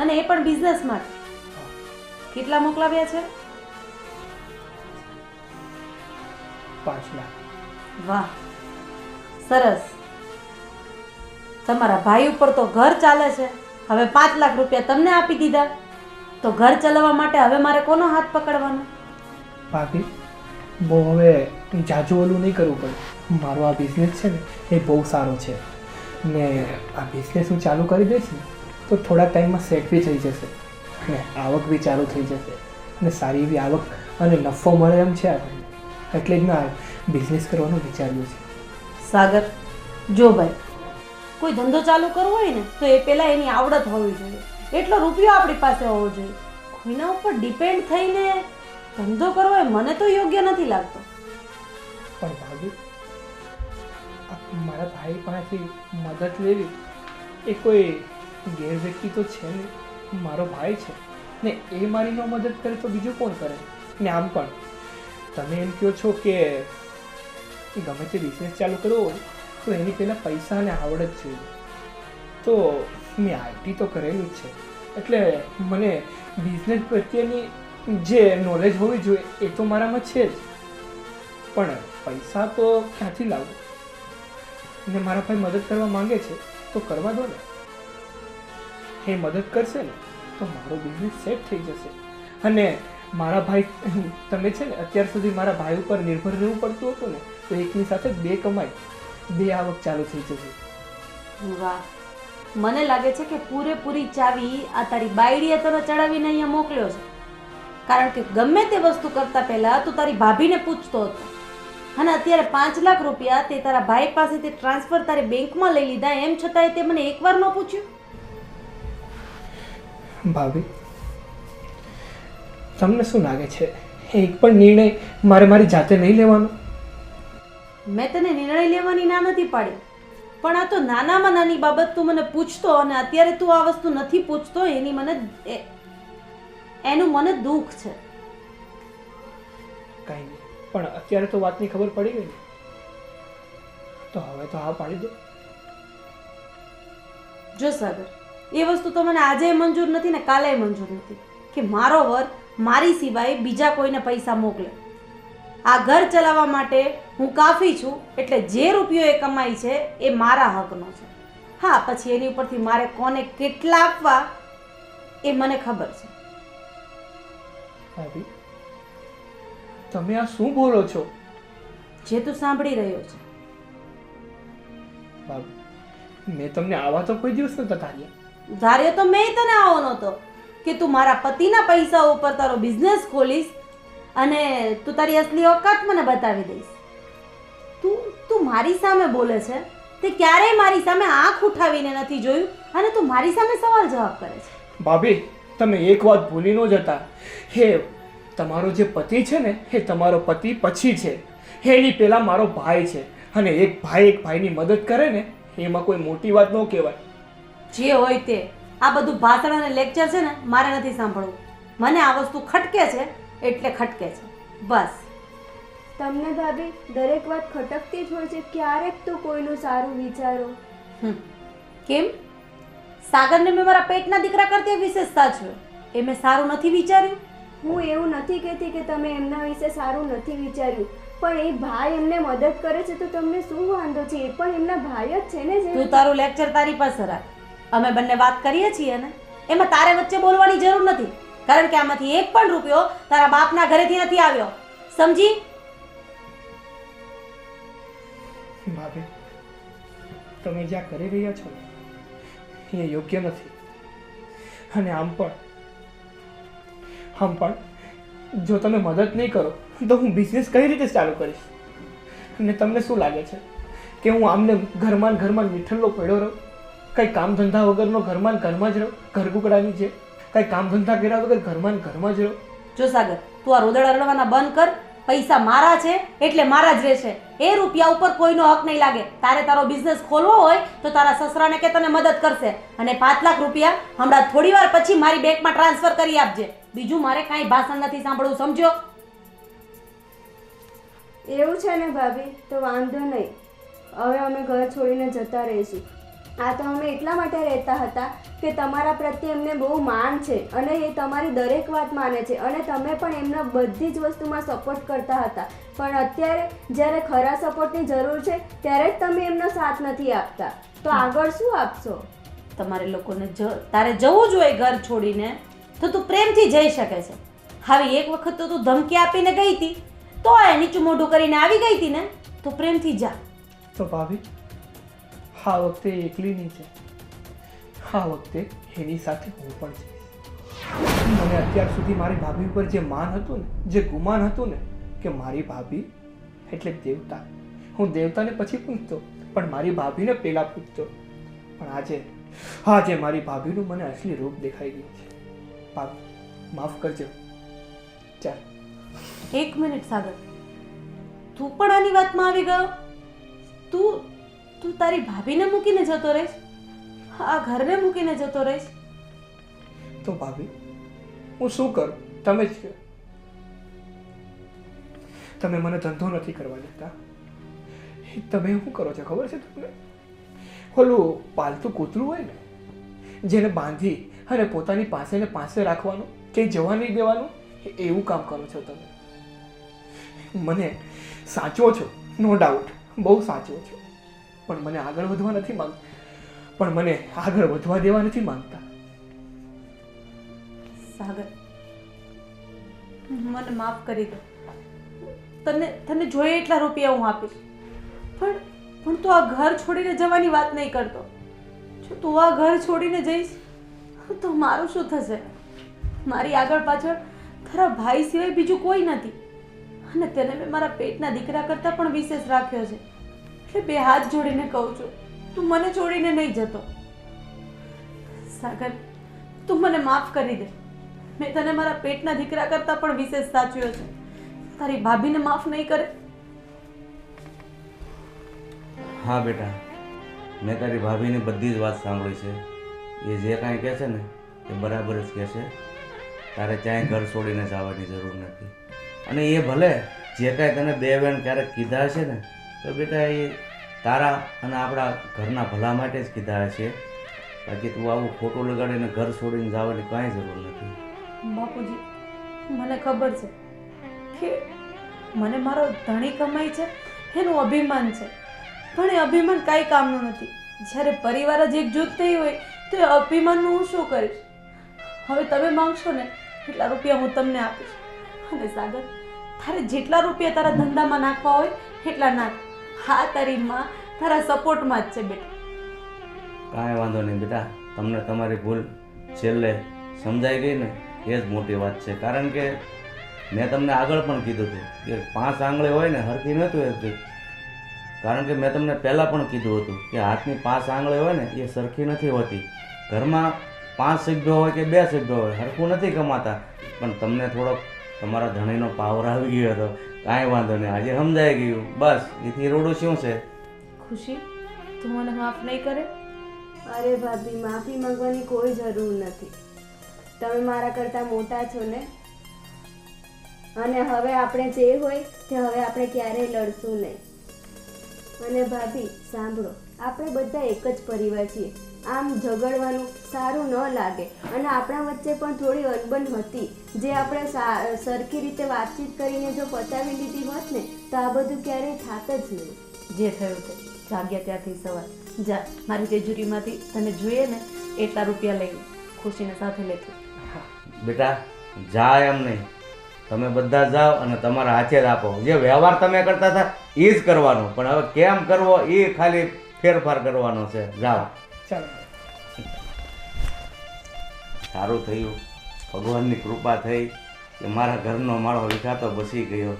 અને એ પણ બિઝનેસ માટે. કેટલા મોકલાવ્યા છે? 5 લાખ. વાહ, સરસ. તમારા ભાઈ ઉપર તો ઘર ચાલે છે, હવે 5 લાખ રૂપિયા તમને આપી દીધા, તો ઘર ચલાવવા માટે હવે મારે કોનો હાથ પકડવાનો? ભાભી, બહુ હવે જાજુ ઓલું નહીં કરવું પડે. મારો આ બિઝનેસ છે ને એ બહુ સારો છે, ને આ બિઝનેસ હું ચાલુ કરી દઈશ ને તો થોડા ટાઈમમાં સેટ બી થઈ જશે, અને આવક બી ચાલુ થઈ જશે, અને સારી એવી આવક અને નફો મળે એમ છે આપણને. એટલે જ મેં આ બિઝનેસ કરવાનું વિચાર્યું છે. સાગર, જો ભાઈ, કોઈ ધંધો ચાલુ કરવો હોય ને તો એ પહેલાં એની આવડત હોવી જોઈએ, એટલો રૂપિયો આપણી પાસે હોવો જોઈએ. કોઈના ઉપર ડિપેન્ડ થઈને ધંધો કરવો એ મને તો યોગ્ય નથી લાગતો. પણ ભાભી, મારા ભાઈ પાસેથી મદદ લેવી એ કોઈ ગેર વ્યક્તિ તો છે નહીં. મારો ભાઈ છે ને એ મારી ન મદદ કરે તો બીજું કોણ કરે? ને આમ પણ તમે એમ કહો છો કે ગમે તે બિઝનેસ ચાલુ કરવો હોય તો એની પહેલાં પૈસા અને આવડત જોઈએ. તો મેં આઈટી તો કરેલું જ છે, એટલે મને બિઝનેસ પ્રત્યેની જે નોલેજ હોવી જોઈએ એ તો મારામાં છે જ. પણ પૈસા તો ક્યાંથી લાવું? ને મારા ભાઈ મદદ કરવા માંગે છે તો કરવા દો ને. એ મદદ કરશે ને તો મારો બિઝનેસ સેટ થઈ જશે. અને મારા ભાઈ, તમે છે ને અત્યાર સુધી મારા ભાઈ ઉપર નિર્ભર રહેવું પડતું હતું ને, તો એકની સાથે 2 કમાઈ 2 આવક ચાલુ થઈ જશે. વાહ, મને લાગે છે કે પૂરેપૂરી ચાવી આ તારી બાયડીએ તને ચડાવીને અહીંયા મોકલ્યો છે. કારણ કે ગમે તે વસ્તુ કરતા પહેલા તું તારી ભાભીને પૂછતો હતો, અને અત્યારે 5 લાખ રૂપિયા તે તારા ભાઈ પાસેથી ટ્રાન્સફર તારી બેંકમાં લઈ લીધા, એમ છતાંય તે મને એકવાર ન પૂછ્યું. ભાભી, તમને શું લાગે છે એક પણ નિર્ણય મારે મારી જાતે નહીં લેવાનો? મેં તને નિર્ણય લેવાની ના નથી પાડી, પણ આ તો નાનામાં નાની બાબત તું મને પૂછતો, અને અત્યારે તું આ વસ્તુ નથી પૂછતો, એનું મને દુઃખ છે. કાંઈ નહીં, પણ અત્યારે તો વાતની ખબર પડી ગઈ ને, તો હવે તો હા પાડી દો. જો સાગર, એ વસ્તુ તો મને આજે મંજૂર નથી ને કાલે મંજૂર નથી કે મારો વર મારી સિવાય બીજા કોઈને પૈસા મોકલે. આ ઘર ચલાવવા માટે હું કાફી છું, એટલે જે રૂપિયો એ કમાઈ છે એ મારા હકનો છે. હા, પછી એની ઉપરથી મારે કોને કેટલા આપવા એ મને ખબર છે. ભાભી, તમે આ શું બોલો છો? જે તું સાંભળી રહ્યો છે. ભાભી, મેં તમને આવા તો કોઈ દિવસ નતા ધાર્યા. ધાર્યો તો મેં તને આવો નહોતો કે તું મારા પતિના પૈસા ઉપર તારો બિઝનેસ ખોલીશ અને તું તારી અસલી ઓકાત મને બતાવી દઈશ. તું મારી સામે બોલે છે, તે ક્યારેય મારી સામે આંખ ઉઠાવીને નથી જોયું, અને તું મારી સામે સવાલ જવાબ કરે છે. ભાભી, તમે એક વાત ભૂલી ન જતા. હે, તમારો જે પતિ છે ને એ તમારો પતિ પછી છે, એની પહેલા મારો ભાઈ છે, અને એક ભાઈની મદદ કરે ને એમાં કોઈ મોટી વાત ન કહેવાય. જે હોય તે, આ બધું ભાષણ અને લેક્ચર છે ને મારે નથી સાંભળવું. મને આ વસ્તુ ખટકે છે એટલે ખટકે છે, બસ. તમને ભાભી દરેક વાત ખટકતી જ હોય છે, ક્યારેક તો કોઈનું સારું વિચારો. કેમ? સાગરને મેં મારા પેટના દીકરા કરતી વિશેષતા છે, એ મેં સારું નથી વિચાર્યું? હું એવું નથી કહેતી કે તમે એમના વિશે સારું નથી વિચાર્યું, પણ એ ભાઈ એમને મદદ કરે છે તો તમને શું વાંધો છે? એ પણ એમના ભાઈ જ છે ને. તું તારું લેક્ચર તારી પાસે રાખ. અમે બંને વાત કરીએ છીએ ને, એમાં તારે વચ્ચે બોલવાની જરૂર નથી, કારણ કે આમાંથી એક પણ રૂપિયો તારા બાપના ઘરેથી નથી આવ્યો, સમજી? ભાભી, તમે જ્યાં કરી રહ્યા છો ને એ યોગ્ય નથી. અને આમ પણ જો તમે મદદ નહીં કરો તો હું બિઝનેસ કઈ રીતે ચાલુ કરીશ? અને તમને શું લાગે છે કે હું આમને ઘરમાં મીઠલ્લો પડ્યો રહું? કંઈ કામ ધંધા વગરનો ઘરમાં જ રહું? ઘરગુકડાની છે, કંઈ કામ ધંધા કર્યા વગર ઘરમાં જ રહું? જો સાગર, તું આ રોદડા રડવાના બંધ કર. પૈસા મારા છે એટલે મારા જ રહેશે. એ રૂપિયા ઉપર કોઈનો હક નહીં લાગે. તારે તારો બિઝનેસ ખોલવો હોય તો તારા સસરાને કે તને મદદ કરશે, અને 5 લાખ રૂપિયા હમણાં થોડી વાર પછી મારી બેંકમાં ટ્રાન્સફર કરી આપજે. બીજું મારે કાંઈ ભાષણ નથી સાંભળવું, સમજો? એવું છે ને ભાભી, તો વાંધો નહીં, હવે અમે ઘર છોડીને જતા રહીશું. આ તો અમે એટલા માટે રહેતા હતા કે તમારા પ્રત્યે એમને બહુ માન છે અને એ તમારી દરેક વાત માને છે અને તમે પણ એમના બધી જ વસ્તુમાં સપોર્ટ કરતા હતા. પણ અત્યારે જ્યારે ખરા સપોર્ટની જરૂર છે ત્યારે જ તમે એમનો સાથ નથી આપતા, તો આગળ શું આપશો? તમારે લોકોને તારે જવું જોઈએ ઘર છોડીને તો તું પ્રેમથી જઈ શકે છે. હવે એક વખત તો તું ધમકી આપીને ગઈ હતી તો એ નીચું મોઢું કરીને આવી ગઈ હતી ને, તો પ્રેમથી જા. તો ભાભી આ વખતે એકલી નહીં છે, આ વખતે એની સાથે હું પણ જઈશ. મને અત્યાર સુધી મારી ભાભી ઉપર જે માન હતું ને, જે ગુમાન હતું ને કે મારી ભાભી એટલે દેવતા, હું દેવતાને પછી પૂછતો પણ મારી ભાભીને પહેલા પૂછતો. પણ આજે મારી ભાભીનું મને અસલી રૂપ દેખાઈ ગયું છે. ભાભી માફ કરજો. ચાલ. એક મિનિટ સાગર, તું પણ આની વાતમાં આવી ગયો? તું તારી ભાભીને મૂકીને જતો રહીશ? આ ઘરને મૂકીને જતો રહીશ? તો ભાભી હું શું કરું તમે જ કહો. તમે મને ધંધો નથી કરવા દેતા, તમે શું કરો છો ખબર છે તમને? ઓલું પાલતુ કૂતરું હોય ને, જેને બાંધી અને પોતાની પાસે રાખવાનું, કે જવા નહીં દેવાનું, એવું કામ કરો છો તમે. મને સાચવો છો, નો ડાઉટ, બહુ સાચવો છો, પણ મને આગળ વધવા નથી માંગતા. સાગર, મને માફ કરી દે. તને જોઈએ એટલા રૂપિયા હું આપીશ, પણ તું આ ઘર છોડીને જવાની વાત નહીં કરતો. જો તું આ ઘર છોડીને જઈશ તો મારું શું થશે? મારી આગળ પાછળ તારા ભાઈ સિવાય બીજું કોઈ નથી અને તેને મેં મારા પેટના દીકરા કરતાં પણ વિશેષ રાખ્યો છે. એટલે બે હાથ જોડીને કહું છું, તું મને છોડીને નહીં જતો. સાગર, તું મને માફ કરી દે. મેં તને મારા પેટના દીકરા કરતાં પણ વિશેષ સાચવ્યો છે. તારી ભાભીને માફ નહીં કરે? હા બેટા, મેં તારી ભાભીની બધી જ વાત સાંભળી છે. એ જે કાંઈ કહે છે ને એ બરાબર જ કહે છે. તારે ક્યાંય ઘર છોડીને જવાની જરૂર નથી. અને એ ભલે જે કાંઈ તને બે વેણ ક્યારેક કીધા છે ને, તો બેટા એ તારા અને આપણા ઘરના ભલા માટે જ કીધા છે. બાકી તું આવું ખોટું લગાડીને ઘર છોડીને જવાની કાંઈ જરૂર નથી. બાપુજી, મને ખબર છે કે મને મારો ધણી કમાઈ છે એનું અભિમાન છે, પણ એ અભિમાન કાંઈ કામનું નથી. જ્યારે પરિવાર જ એકજૂથ થઈ હોય તો એ અભિમાનનું હું શું કરીશ? હવે તમે માંગશો ને એટલા રૂપિયા હું તમને આપીશ. અને સાગર, તારે જેટલા રૂપિયા તારા ધંધામાં નાખવા હોય એટલા નાખ. હા, તારી માં તારા સપોર્ટમાં જ છે બેટા. કાંઈ વાંધો નહીં બેટા, તમને તમારી ભૂલ છેલ્લે સમજાઈ ગઈ ને એ જ મોટી વાત છે. કારણ કે મેં તમને આગળ પણ કીધું હતું કે 5 આંગળી હોય ને હરખી નહોતું રહેતી. કારણ કે મેં તમને પહેલાં પણ કીધું હતું કે હાથની 5 આંગળી હોય ને એ સરખી નથી હોતી. ઘરમાં 5 સભ્યો હોય કે 2 સભ્યો હોય હરખું નથી કમાતા. પણ તમને થોડોક તમારા ધણીનો પાવર આવી ગયો હતો. કાંઈ વાંધો નહીં, આજે સમજાઈ ગયું. બસ એથી રોડું શું છે? ખુશી, તું મને માફ નહીં કરે? અરે ભાભી, માફી માંગવાની કોઈ જરૂર નથી. તમે મારા કરતાં મોટા છો ને, અને હવે આપણે જે હોય તે હવે આપણે ક્યારેય લડશું નહીં. અને ભાભી સાંભળો, આપણે બધા એક જ પરિવાર છીએ. આમ ઝઘડવાનું સારું ન લાગે. અને આપણા વચ્ચે પણ થોડી અનબન હતી, જે આપણે સરખી રીતે વાતચીત કરીને જો પતાવી લીધી હોત ને તો આ બધું ક્યારેય થાત જ નહીં. જે થયું તે જાગ્યા ત્યાંથી સવાર જા. મારી તિજોરીમાંથી તને જોઈએ ને એટલા રૂપિયા લઈને ખુશીને સાથે લેતી. બેટા જા એમ નહીં, તમે બધા જાઓ અને તમારા હાથે જ આપો. જે વ્યવહાર તમે કરતા હતા એ જ કરવાનો, પણ હવે કેમ કરવો એ ખાલી ફેરફાર કરવાનો છે. જાઓ. ચાલો. સારું થયું, ભગવાનની કૃપા થઈ કે મારા ઘરનો માળો વિખાતો બસી ગયો.